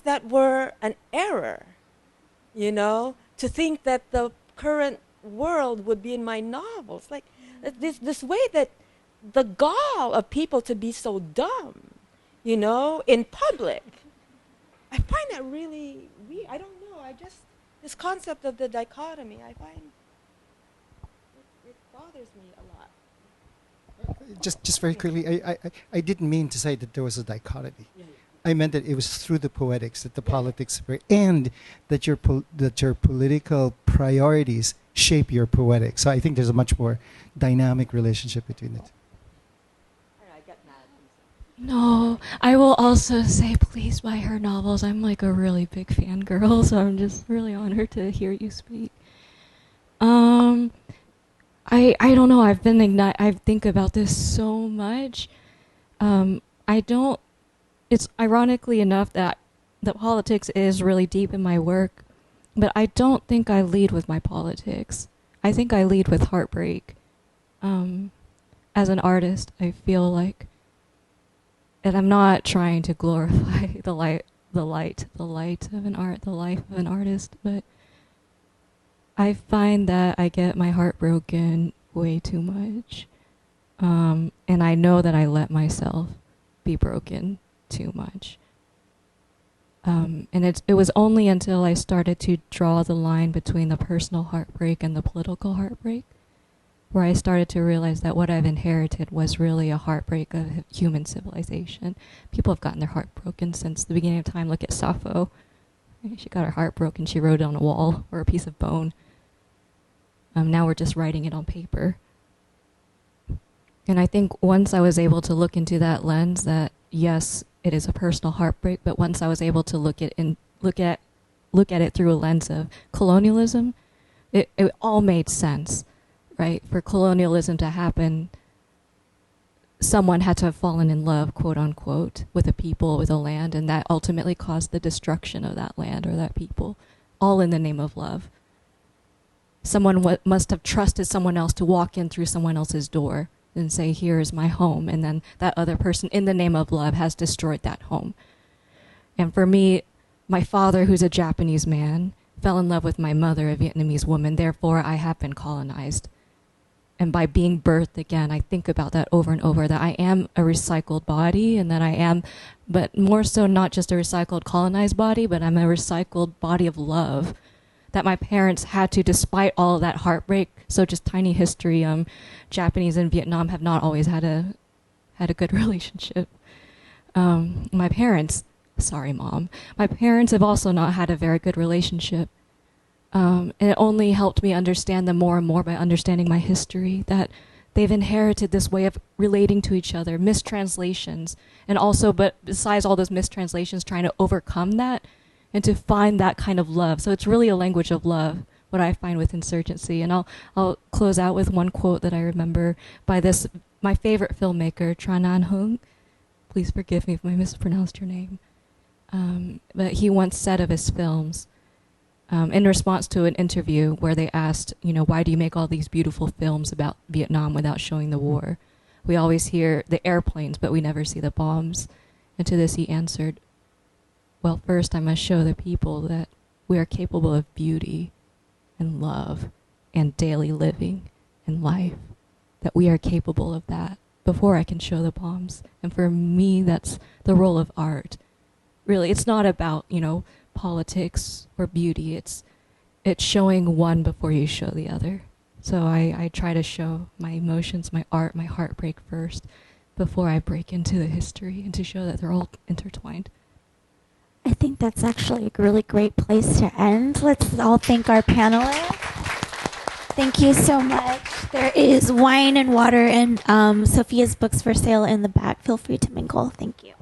that were an error, you know, to think that the current world would be in my novels. Like this way that the gall of people to be so dumb, you know, in public. I find that really weird. I don't know. This concept of the dichotomy, I find it bothers me a lot. Just very quickly, I didn't mean to say that there was a dichotomy. I meant that it was through the poetics that the politics were, and that your political priorities shape your poetics. So I think there's a much more dynamic relationship between it. No, I will also say please buy her novels. I'm like a really big fangirl, so I'm just really honored to hear you speak. I don't know. I think about this so much. It's ironically enough that the politics is really deep in my work, but I don't think I lead with my politics. I think I lead with heartbreak. As an artist, I feel like, and I'm not trying to glorify the light of an art, the life of an artist, but I find that I get my heart broken way too much. And I know that I let myself be broken too much. And it was only until I started to draw the line between the personal heartbreak and the political heartbreak where I started to realize that what I've inherited was really a heartbreak of human civilization. People have gotten their heart broken since the beginning of time. Look at Sappho. She got her heart broken. She wrote it on a wall or a piece of bone. Now we're just writing it on paper. And I think once I was able to look into that lens, that yes, it is a personal heartbreak, but once I was able to look at it through a lens of colonialism, it all made sense. Right? For colonialism to happen, someone had to have fallen in love, quote unquote, with a people, with a land, and that ultimately caused the destruction of that land or that people, all in the name of love. Someone must have trusted someone else to walk in through someone else's door and say, here is my home, and then that other person, in the name of love, has destroyed that home. And for me, my father, who's a Japanese man, fell in love with my mother, a Vietnamese woman, therefore I have been colonized. And by being birthed again, I think about that over and over, that I am a recycled body, and that I am, but more so not just a recycled colonized body, but I'm a recycled body of love that my parents had to, despite all of that heartbreak. So just tiny history, Japanese and Vietnam have not always had a good relationship. My parents, sorry mom, my parents have also not had a very good relationship. And it only helped me understand them more and more by understanding my history, that they've inherited this way of relating to each other, mistranslations, and also, but besides all those mistranslations, trying to overcome that and to find that kind of love. So it's really a language of love, what I find with Insurgency. And I'll close out with one quote that I remember by my favorite filmmaker, Tran Anh Hung. Please forgive me if I mispronounced your name. But he once said of his films, in response to an interview where they asked, why do you make all these beautiful films about Vietnam without showing the war? We always hear the airplanes, but we never see the bombs. And to this he answered, well, first I must show the people that we are capable of beauty and love and daily living and life, that we are capable of that before I can show the bombs. And for me, that's the role of art. Really, it's not about, politics or beauty. It's showing one before you show the other. So I try to show my emotions, my art, my heartbreak first before I break into the history, and to show that they're all intertwined. I think that's actually a really great place to end. Let's all thank our panelists. Thank you so much. There is wine and water and Sophia's books for sale in the back. Feel free to mingle. Thank you.